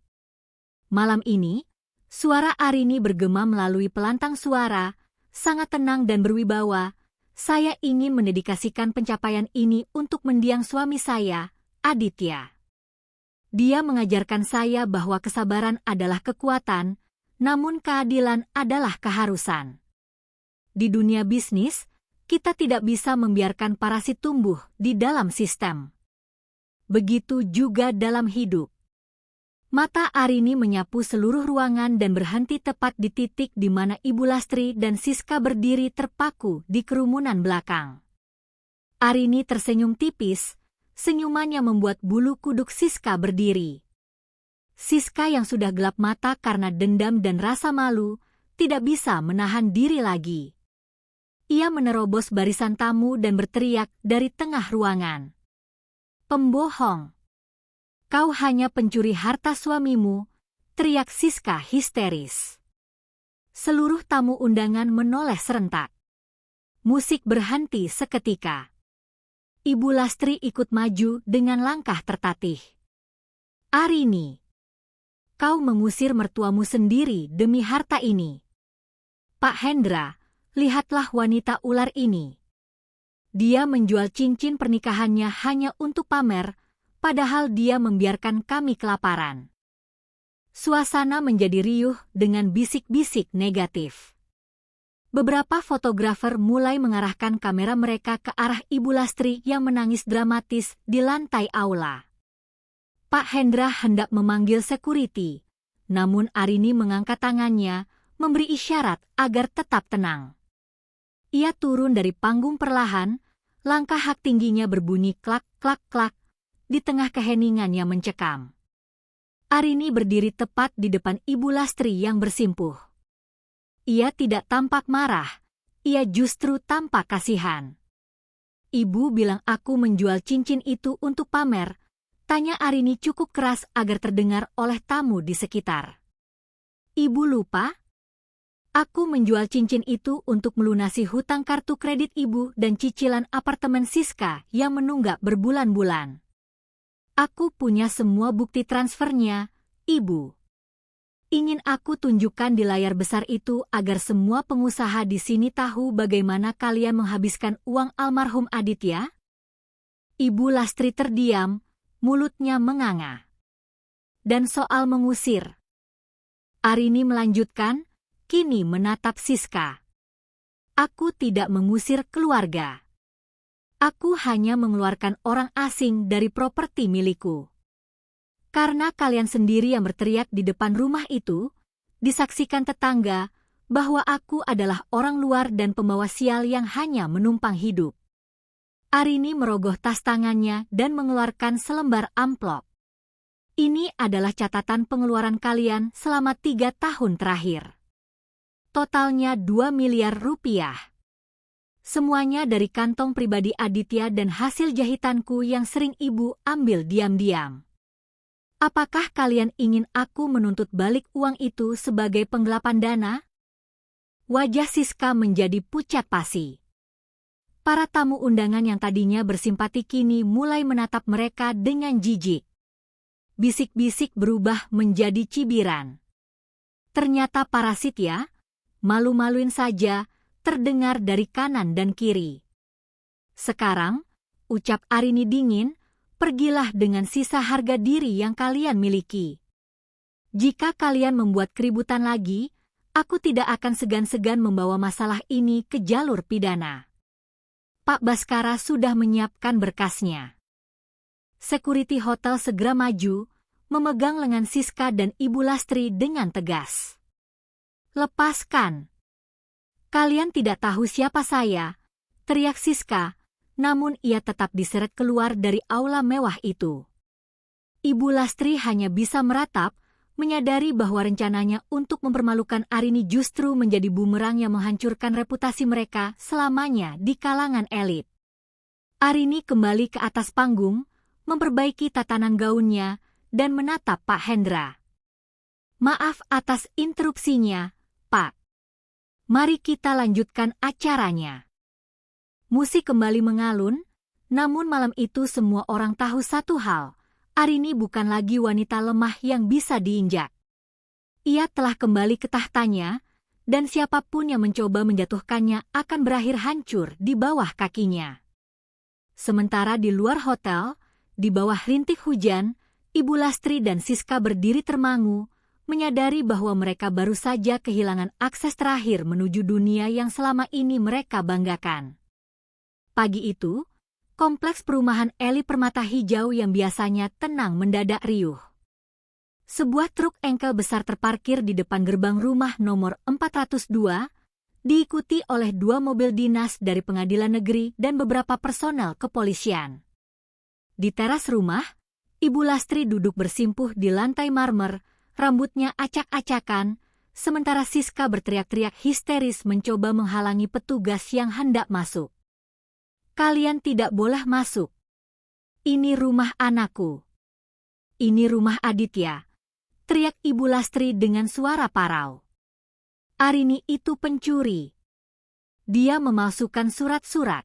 Speaker 1: Malam ini, suara Arini bergema melalui pelantang suara, sangat tenang dan berwibawa. "Saya ingin mendedikasikan pencapaian ini untuk mendiang suami saya, Aditya. Dia mengajarkan saya bahwa kesabaran adalah kekuatan, namun keadilan adalah keharusan. Di dunia bisnis, kita tidak bisa membiarkan parasit tumbuh di dalam sistem. Begitu juga dalam hidup." Mata Arini menyapu seluruh ruangan dan berhenti tepat di titik di mana Ibu Lastri dan Siska berdiri terpaku di kerumunan belakang. Arini tersenyum tipis, senyuman yang membuat bulu kuduk Siska berdiri. Siska yang sudah gelap mata karena dendam dan rasa malu, tidak bisa menahan diri lagi. Ia menerobos barisan tamu dan berteriak dari tengah ruangan. "Pembohong! Kau hanya pencuri harta suamimu," teriak Siska histeris. Seluruh tamu undangan menoleh serentak. Musik berhenti seketika. Ibu Lastri ikut maju dengan langkah tertatih. "Arini, kau mengusir mertuamu sendiri demi harta ini. Pak Hendra, lihatlah wanita ular ini. Dia menjual cincin pernikahannya hanya untuk pamer, padahal dia membiarkan kami kelaparan." Suasana menjadi riuh dengan bisik-bisik negatif. Beberapa fotografer mulai mengarahkan kamera mereka ke arah Ibu Lastri yang menangis dramatis di lantai aula. Pak Hendra hendak memanggil security, namun Arini mengangkat tangannya, memberi isyarat agar tetap tenang. Ia turun dari panggung perlahan, langkah hak tingginya berbunyi klak-klak-klak, di tengah keheningan yang mencekam. Arini berdiri tepat di depan Ibu Lastri yang bersimpuh. Ia tidak tampak marah, ia justru tampak kasihan. "Ibu bilang aku menjual cincin itu untuk pamer," tanya Arini cukup keras agar terdengar oleh tamu di sekitar. "Ibu lupa? Aku menjual cincin itu untuk melunasi hutang kartu kredit ibu dan cicilan apartemen Siska yang menunggak berbulan-bulan. Aku punya semua bukti transfernya, Ibu. Ingin aku tunjukkan di layar besar itu agar semua pengusaha di sini tahu bagaimana kalian menghabiskan uang almarhum Aditya?" Ibu Lastri terdiam, mulutnya menganga. dan soal mengusir. Arini melanjutkan, kini menatap Siska. Aku tidak mengusir keluarga. Aku hanya mengeluarkan orang asing dari properti milikku. Karena kalian sendiri yang berteriak di depan rumah itu, disaksikan tetangga bahwa aku adalah orang luar dan pembawa sial yang hanya menumpang hidup. Arini merogoh tas tangannya dan mengeluarkan selembar amplop. Ini adalah catatan pengeluaran kalian selama 3 tahun terakhir. Totalnya 2 miliar rupiah. Semuanya dari kantong pribadi Aditya dan hasil jahitanku yang sering ibu ambil diam-diam. Apakah kalian ingin aku menuntut balik uang itu sebagai penggelapan dana? Wajah Siska menjadi pucat pasi. Para tamu undangan yang tadinya bersimpati kini mulai menatap mereka dengan jijik. Bisik-bisik berubah menjadi cibiran. Ternyata parasit ya, malu-maluin saja, terdengar dari kanan dan kiri. Sekarang, ucap Arini dingin, pergilah dengan sisa harga diri yang kalian miliki. Jika kalian membuat keributan lagi, aku tidak akan segan-segan membawa masalah ini ke jalur pidana. Pak Baskara sudah menyiapkan berkasnya. Security hotel segera maju, memegang lengan Siska dan Ibu Lastri dengan tegas. Lepaskan. Kalian tidak tahu siapa saya, teriak Siska, namun ia tetap diseret keluar dari aula mewah itu. Ibu Lastri hanya bisa meratap, menyadari bahwa rencananya untuk mempermalukan Arini justru menjadi bumerang yang menghancurkan reputasi mereka selamanya di kalangan elit. Arini kembali ke atas panggung, memperbaiki tatanan gaunnya, dan menatap Pak Hendra. Maaf atas interupsinya, Pak. Mari kita lanjutkan acaranya. Musik kembali mengalun, namun malam itu semua orang tahu satu hal, Arini bukan lagi wanita lemah yang bisa diinjak. Ia telah kembali ke tahtanya, dan siapapun yang mencoba menjatuhkannya akan berakhir hancur di bawah kakinya. Sementara di luar hotel, di bawah rintik hujan, Ibu Lastri dan Siska berdiri termangu, menyadari bahwa mereka baru saja kehilangan akses terakhir menuju dunia yang selama ini mereka banggakan. Pagi itu, kompleks perumahan Eli Permata Hijau yang biasanya tenang mendadak riuh. Sebuah truk engkel besar terparkir di depan gerbang rumah nomor 402, diikuti oleh 2 mobil dinas dari pengadilan negeri dan beberapa personel kepolisian. Di teras rumah, Ibu Lastri duduk bersimpuh di lantai marmer, rambutnya acak-acakan, sementara Siska berteriak-teriak histeris mencoba menghalangi petugas yang hendak masuk. Kalian tidak boleh masuk. Ini rumah anakku. Ini rumah Aditya, teriak Ibu Lastri dengan suara parau. Arini itu pencuri. Dia memalsukan surat-surat.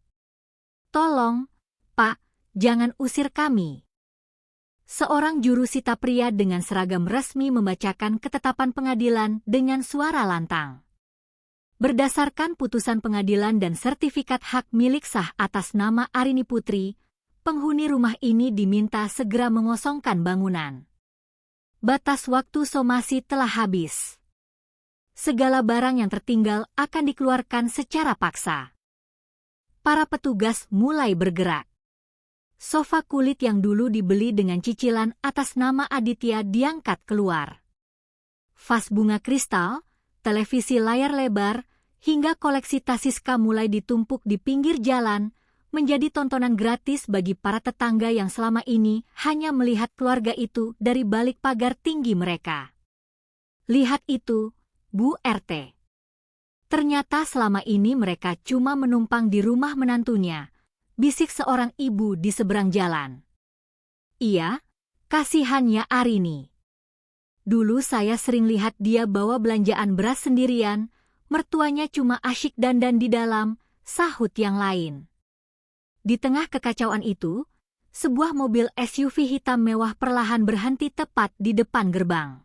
Speaker 1: Tolong, Pak, jangan usir kami. Seorang jurusita pria dengan seragam resmi membacakan ketetapan pengadilan dengan suara lantang. Berdasarkan putusan pengadilan dan sertifikat hak milik sah atas nama Arini Putri, penghuni rumah ini diminta segera mengosongkan bangunan. Batas waktu somasi telah habis. Segala barang yang tertinggal akan dikeluarkan secara paksa. Para petugas mulai bergerak. Sofa kulit yang dulu dibeli dengan cicilan atas nama Aditya diangkat keluar. Vas bunga kristal, televisi layar lebar, hingga koleksi tas Siska mulai ditumpuk di pinggir jalan, menjadi tontonan gratis bagi para tetangga yang selama ini hanya melihat keluarga itu dari balik pagar tinggi mereka. Lihat itu, Bu RT. Ternyata selama ini mereka cuma menumpang di rumah menantunya, bisik seorang ibu di seberang jalan. Iya, kasihannya Arini. Dulu saya sering lihat dia bawa belanjaan beras sendirian, mertuanya cuma asyik dandan di dalam, sahut yang lain. Di tengah kekacauan itu, sebuah mobil SUV hitam mewah perlahan berhenti tepat di depan gerbang.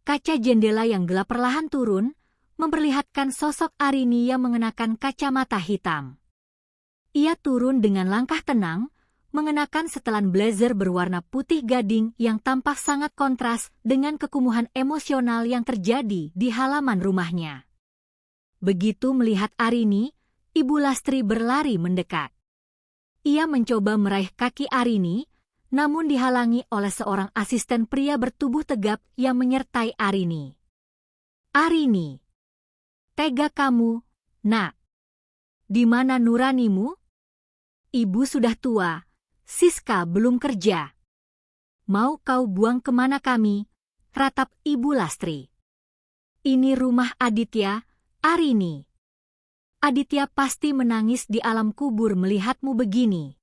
Speaker 1: Kaca jendela yang gelap perlahan turun, memperlihatkan sosok Arini yang mengenakan kacamata hitam. Ia turun dengan langkah tenang, mengenakan setelan blazer berwarna putih gading yang tampak sangat kontras dengan kekumuhan emosional yang terjadi di halaman rumahnya. Begitu melihat Arini, Ibu Lastri berlari mendekat. Ia mencoba meraih kaki Arini, namun dihalangi oleh seorang asisten pria bertubuh tegap yang menyertai Arini. Arini, tega kamu, Nak. Di mana nuranimu? Ibu sudah tua, Siska belum kerja. Mau kau buang kemana kami? Ratap Ibu Lastri. Ini rumah Aditya, Arini. Aditya pasti menangis di alam kubur melihatmu begini.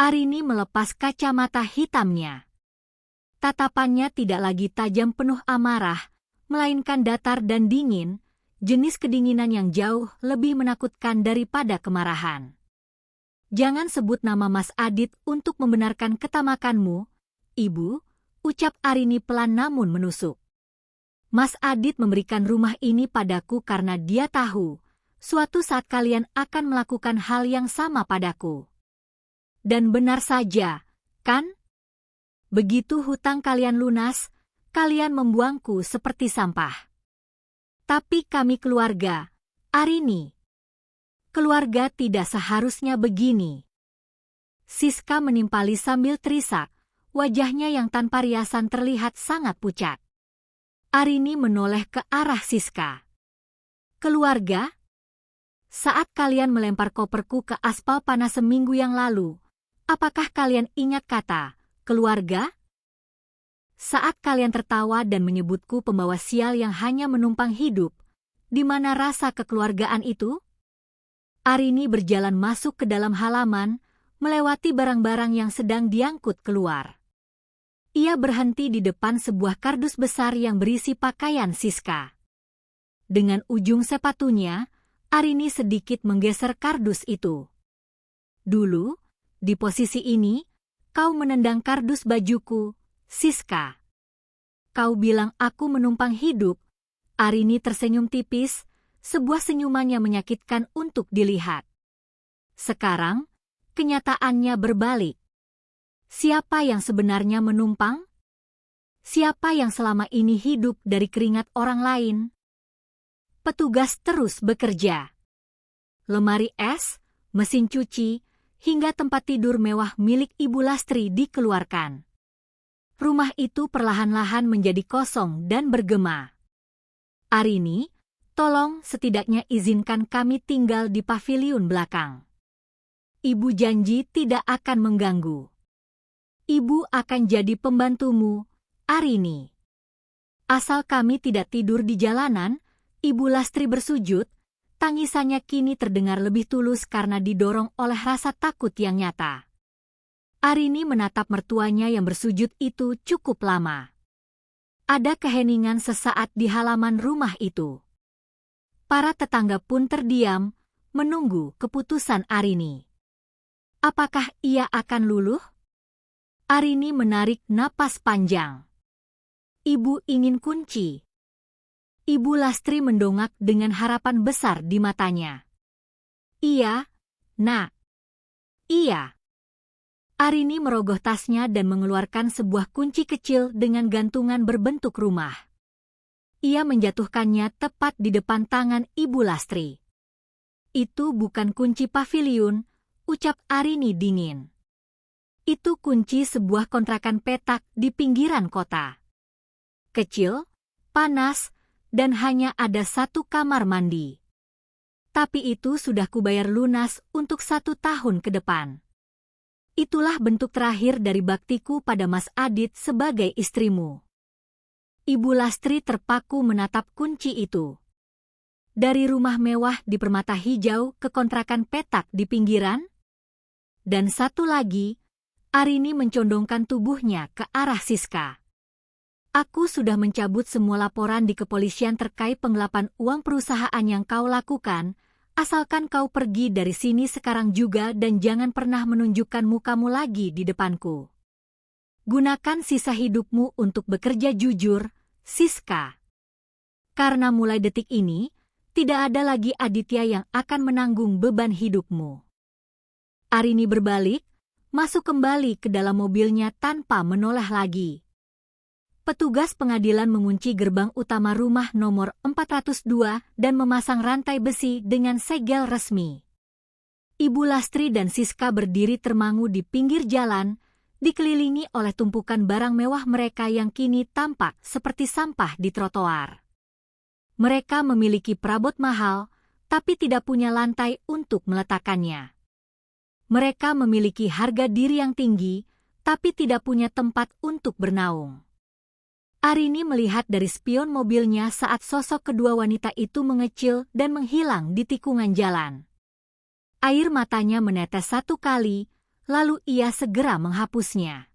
Speaker 1: Arini melepas kacamata hitamnya. Tatapannya tidak lagi tajam penuh amarah, melainkan datar dan dingin, jenis kedinginan yang jauh lebih menakutkan daripada kemarahan. Jangan sebut nama Mas Adit untuk membenarkan ketamakanmu, Ibu, ucap Arini pelan namun menusuk. Mas Adit memberikan rumah ini padaku karena dia tahu, suatu saat kalian akan melakukan hal yang sama padaku. Dan benar saja, kan? Begitu hutang kalian lunas, kalian membuangku seperti sampah. Tapi kami keluarga, Arini. Keluarga tidak seharusnya begini. Siska menimpali sambil terisak, wajahnya yang tanpa riasan terlihat sangat pucat. Arini menoleh ke arah Siska. Keluarga? Saat kalian melempar koperku ke aspal panas seminggu yang lalu, apakah kalian ingat kata keluarga? Saat kalian tertawa dan menyebutku pembawa sial yang hanya menumpang hidup, di mana rasa kekeluargaan itu? Arini berjalan masuk ke dalam halaman, melewati barang-barang yang sedang diangkut keluar. Ia berhenti di depan sebuah kardus besar yang berisi pakaian Siska. Dengan ujung sepatunya, Arini sedikit menggeser kardus itu. Dulu, di posisi ini, kau menendang kardus bajuku, Siska. Kau bilang aku menumpang hidup. Arini tersenyum tipis, sebuah senyuman yang menyakitkan untuk dilihat. Sekarang, kenyataannya berbalik. Siapa yang sebenarnya menumpang? Siapa yang selama ini hidup dari keringat orang lain? Petugas terus bekerja. Lemari es, mesin cuci, hingga tempat tidur mewah milik Ibu Lastri dikeluarkan. Rumah itu perlahan-lahan menjadi kosong dan bergema. Arini, tolong setidaknya izinkan kami tinggal di paviliun belakang. Ibu janji tidak akan mengganggu. Ibu akan jadi pembantumu, Arini. Asal kami tidak tidur di jalanan, Ibu Lastri bersujud, tangisannya kini terdengar lebih tulus karena didorong oleh rasa takut yang nyata. Arini menatap mertuanya yang bersujud itu cukup lama. Ada keheningan sesaat di halaman rumah itu. Para tetangga pun terdiam, menunggu keputusan Arini. Apakah ia akan luluh? Arini menarik napas panjang. Ibu ingin kunci. Ibu Lastri mendongak dengan harapan besar di matanya. Iya, Nak. Iya. Arini merogoh tasnya dan mengeluarkan sebuah kunci kecil dengan gantungan berbentuk rumah. Ia menjatuhkannya tepat di depan tangan Ibu Lastri. Itu bukan kunci paviliun, ucap Arini dingin. Itu kunci sebuah kontrakan petak di pinggiran kota. Kecil, panas, dan hanya ada satu kamar mandi. Tapi itu sudah kubayar lunas untuk 1 tahun ke depan. Itulah bentuk terakhir dari baktiku pada Mas Adit sebagai istrimu. Ibu Lastri terpaku menatap kunci itu. Dari rumah mewah di Permata Hijau ke kontrakan petak di pinggiran. Dan satu lagi, Arini mencondongkan tubuhnya ke arah Siska. Aku sudah mencabut semua laporan di kepolisian terkait penggelapan uang perusahaan yang kau lakukan, asalkan kau pergi dari sini sekarang juga dan jangan pernah menunjukkan mukamu lagi di depanku. Gunakan sisa hidupmu untuk bekerja jujur, Siska. Karena mulai detik ini, tidak ada lagi Aditya yang akan menanggung beban hidupmu. Arini berbalik, masuk kembali ke dalam mobilnya tanpa menoleh lagi. Petugas pengadilan mengunci gerbang utama rumah nomor 402 dan memasang rantai besi dengan segel resmi. Ibu Lastri dan Siska berdiri termangu di pinggir jalan, dikelilingi oleh tumpukan barang mewah mereka yang kini tampak seperti sampah di trotoar. Mereka memiliki perabot mahal, tapi tidak punya lantai untuk meletakkannya. Mereka memiliki harga diri yang tinggi, tapi tidak punya tempat untuk bernaung. Arini melihat dari spion mobilnya saat sosok kedua wanita itu mengecil dan menghilang di tikungan jalan. Air matanya menetes satu kali, lalu ia segera menghapusnya.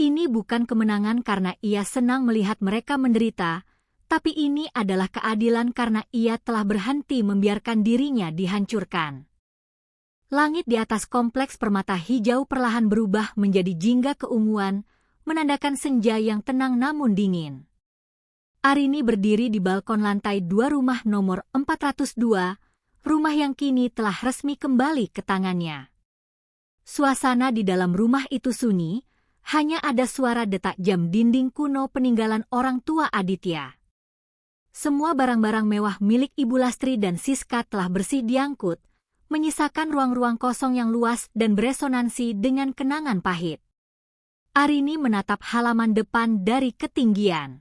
Speaker 1: Ini bukan kemenangan karena ia senang melihat mereka menderita, tapi ini adalah keadilan karena ia telah berhenti membiarkan dirinya dihancurkan. Langit di atas kompleks permata hijau perlahan berubah menjadi jingga keunguan, menandakan senja yang tenang namun dingin. Arini berdiri di balkon lantai 2 rumah nomor 402, rumah yang kini telah resmi kembali ke tangannya. Suasana di dalam rumah itu sunyi, hanya ada suara detak jam dinding kuno peninggalan orang tua Aditya. Semua barang-barang mewah milik Ibu Lastri dan Siska telah bersih diangkut, menyisakan ruang-ruang kosong yang luas dan beresonansi dengan kenangan pahit. Arini menatap halaman depan dari ketinggian.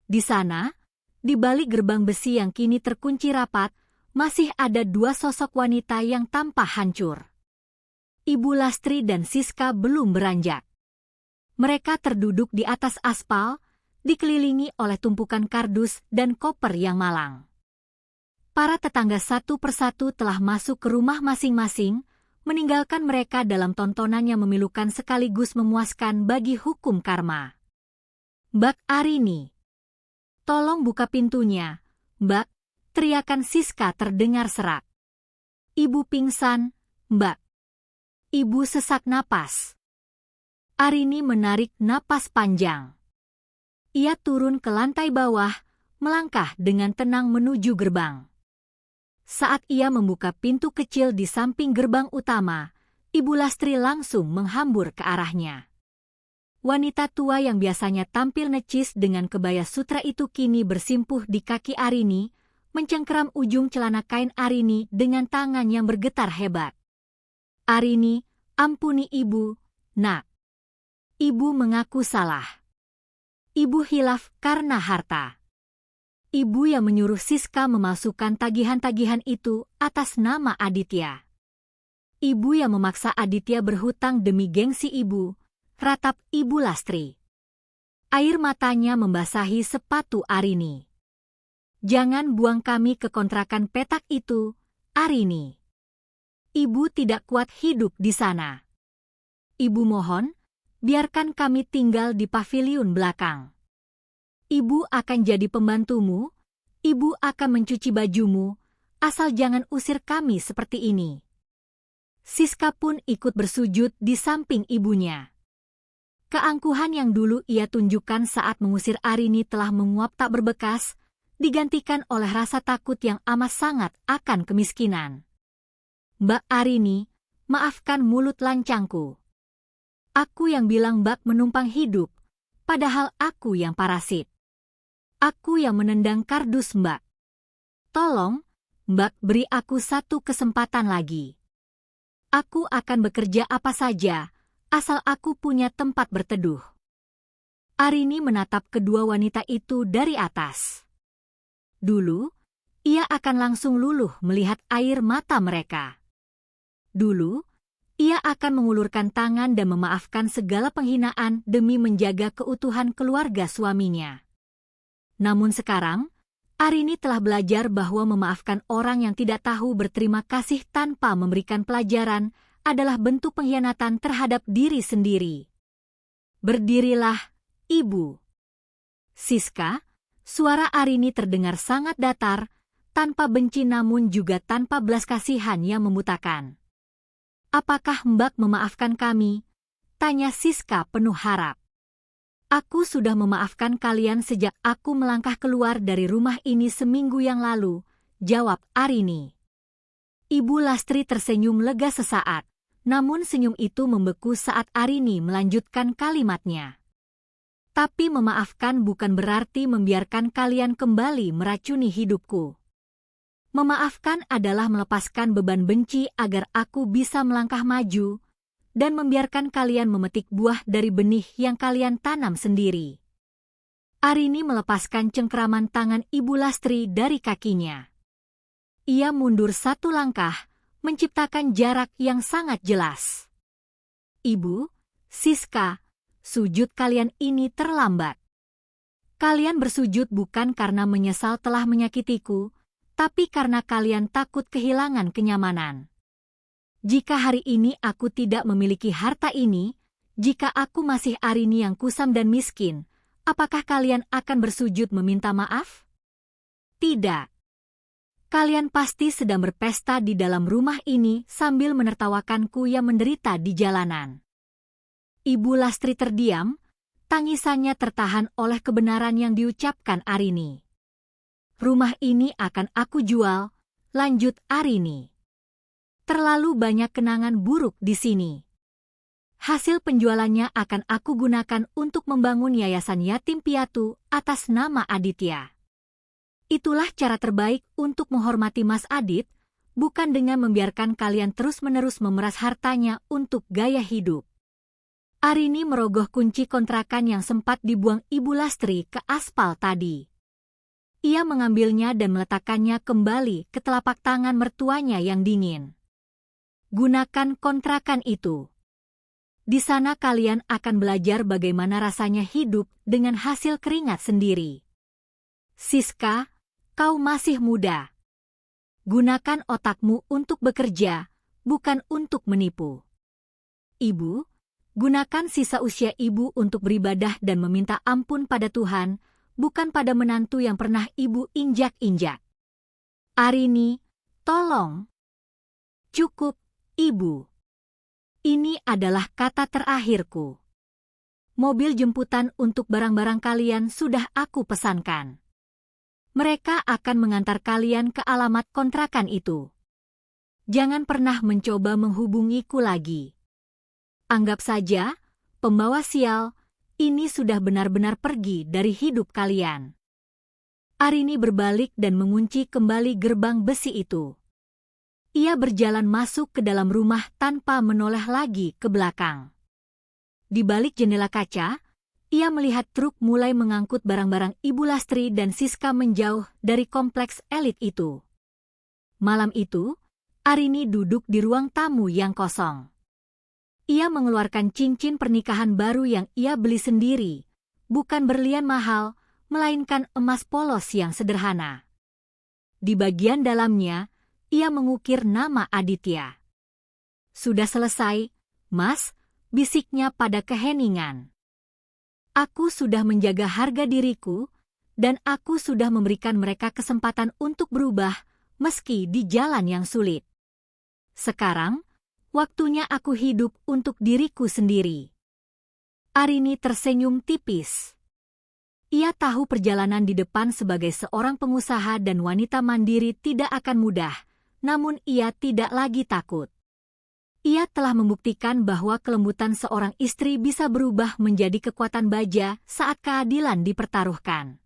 Speaker 1: Di sana, di balik gerbang besi yang kini terkunci rapat, masih ada dua sosok wanita yang tampak hancur. Ibu Lastri dan Siska belum beranjak. Mereka terduduk di atas aspal, dikelilingi oleh tumpukan kardus dan koper yang malang. Para tetangga satu persatu telah masuk ke rumah masing-masing, meninggalkan mereka dalam tontonan yang memilukan sekaligus memuaskan bagi hukum karma. "Mbak Arini, tolong buka pintunya, Mbak," teriakan Siska terdengar serak. "Ibu pingsan, Mbak." Ibu sesak napas. Arini menarik napas panjang. Ia turun ke lantai bawah, melangkah dengan tenang menuju gerbang. Saat ia membuka pintu kecil di samping gerbang utama, Ibu Lastri langsung menghambur ke arahnya. Wanita tua yang biasanya tampil necis dengan kebaya sutra itu kini bersimpuh di kaki Arini, mencengkeram ujung celana kain Arini dengan tangan yang bergetar hebat. "Arini, ampuni Ibu, Nak. Ibu mengaku salah. Ibu hilaf karena harta." Ibu yang menyuruh Siska memasukkan tagihan-tagihan itu atas nama Aditya. Ibu yang memaksa Aditya berhutang demi gengsi ibu, ratap Ibu Lastri. Air matanya membasahi sepatu Arini. "Jangan buang kami ke kontrakan petak itu, Arini. Ibu tidak kuat hidup di sana. Ibu mohon, biarkan kami tinggal di paviliun belakang. Ibu akan jadi pembantumu, ibu akan mencuci bajumu, asal jangan usir kami seperti ini." Siska pun ikut bersujud di samping ibunya. Keangkuhan yang dulu ia tunjukkan saat mengusir Arini telah menguap tak berbekas, digantikan oleh rasa takut yang amat sangat akan kemiskinan. "Mbak Arini, maafkan mulut lancangku. Aku yang bilang Mbak menumpang hidup, padahal aku yang parasit. Aku yang menendang kardus Mbak. Tolong, Mbak beri aku satu kesempatan lagi. Aku akan bekerja apa saja, asal aku punya tempat berteduh." Arini menatap kedua wanita itu dari atas. Dulu, ia akan langsung luluh melihat air mata mereka. Dulu, ia akan mengulurkan tangan dan memaafkan segala penghinaan demi menjaga keutuhan keluarga suaminya. Namun sekarang, Arini telah belajar bahwa memaafkan orang yang tidak tahu berterima kasih tanpa memberikan pelajaran adalah bentuk pengkhianatan terhadap diri sendiri. "Berdirilah, Ibu." "Siska," suara Arini terdengar sangat datar, tanpa benci namun juga tanpa belas kasihan yang membutakan. "Apakah Mbak memaafkan kami?" tanya Siska penuh harap. "Aku sudah memaafkan kalian sejak aku melangkah keluar dari rumah ini seminggu yang lalu," jawab Arini. Ibu Lastri tersenyum lega sesaat, Namun senyum itu membeku saat Arini melanjutkan kalimatnya. Tapi memaafkan bukan berarti membiarkan kalian kembali meracuni hidupku. Memaafkan adalah melepaskan beban benci agar aku bisa melangkah maju dan membiarkan kalian memetik buah dari benih yang kalian tanam sendiri. Arini melepaskan cengkeraman tangan Ibu Lastri dari kakinya. Ia mundur satu langkah, menciptakan jarak yang sangat jelas. Ibu, Siska, sujud kalian ini terlambat. Kalian bersujud bukan karena menyesal telah menyakitiku, tapi karena kalian takut kehilangan kenyamanan. Jika hari ini aku tidak memiliki harta ini, jika aku masih Arini yang kusam dan miskin, apakah kalian akan bersujud meminta maaf? Tidak. Kalian pasti sedang berpesta di dalam rumah ini sambil menertawakanku yang menderita di jalanan. Ibu Lastri terdiam, tangisannya tertahan oleh kebenaran yang diucapkan Arini. Rumah ini akan aku jual, lanjut Arini. Terlalu banyak kenangan buruk di sini. Hasil penjualannya akan aku gunakan untuk membangun yayasan yatim piatu atas nama Aditya. Itulah cara terbaik untuk menghormati Mas Adit, bukan dengan membiarkan kalian terus-menerus memeras hartanya untuk gaya hidup. Arini merogoh kunci kontrakan yang sempat dibuang Ibu Lastri ke aspal tadi. Ia mengambilnya dan meletakkannya kembali ke telapak tangan mertuanya yang dingin. Gunakan kontrakan itu. Di sana kalian akan belajar bagaimana rasanya hidup dengan hasil keringat sendiri. Siska, kau masih muda. Gunakan otakmu untuk bekerja, bukan untuk menipu. Ibu, gunakan sisa usia ibu untuk beribadah dan meminta ampun pada Tuhan, bukan pada menantu yang pernah ibu injak-injak. Arini, tolong. Cukup, ibu. Ini adalah kata terakhirku. Mobil jemputan untuk barang-barang kalian sudah aku pesankan. Mereka akan mengantar kalian ke alamat kontrakan itu. Jangan pernah mencoba menghubungiku lagi. Anggap saja, pembawa sial, ini sudah benar-benar pergi dari hidup kalian. Arini berbalik dan mengunci kembali gerbang besi itu. Ia berjalan masuk ke dalam rumah tanpa menoleh lagi ke belakang. Di balik jendela kaca, ia melihat truk mulai mengangkut barang-barang Ibu Lastri dan Siska menjauh dari kompleks elit itu. Malam itu, Arini duduk di ruang tamu yang kosong. Ia mengeluarkan cincin pernikahan baru yang ia beli sendiri, bukan berlian mahal, melainkan emas polos yang sederhana. Di bagian dalamnya, ia mengukir nama Aditya. Sudah selesai, Mas, bisiknya pada keheningan. Aku sudah menjaga harga diriku, dan aku sudah memberikan mereka kesempatan untuk berubah, meski di jalan yang sulit. Sekarang, waktunya aku hidup untuk diriku sendiri. Arini tersenyum tipis. Ia tahu perjalanan di depan sebagai seorang pengusaha dan wanita mandiri tidak akan mudah, namun ia tidak lagi takut. Ia telah membuktikan bahwa kelembutan seorang istri bisa berubah menjadi kekuatan baja saat keadilan dipertaruhkan.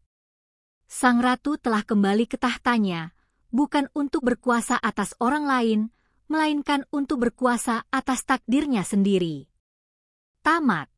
Speaker 1: Sang ratu telah kembali ke tahtanya, bukan untuk berkuasa atas orang lain, melainkan untuk berkuasa atas takdirnya sendiri. Tamat.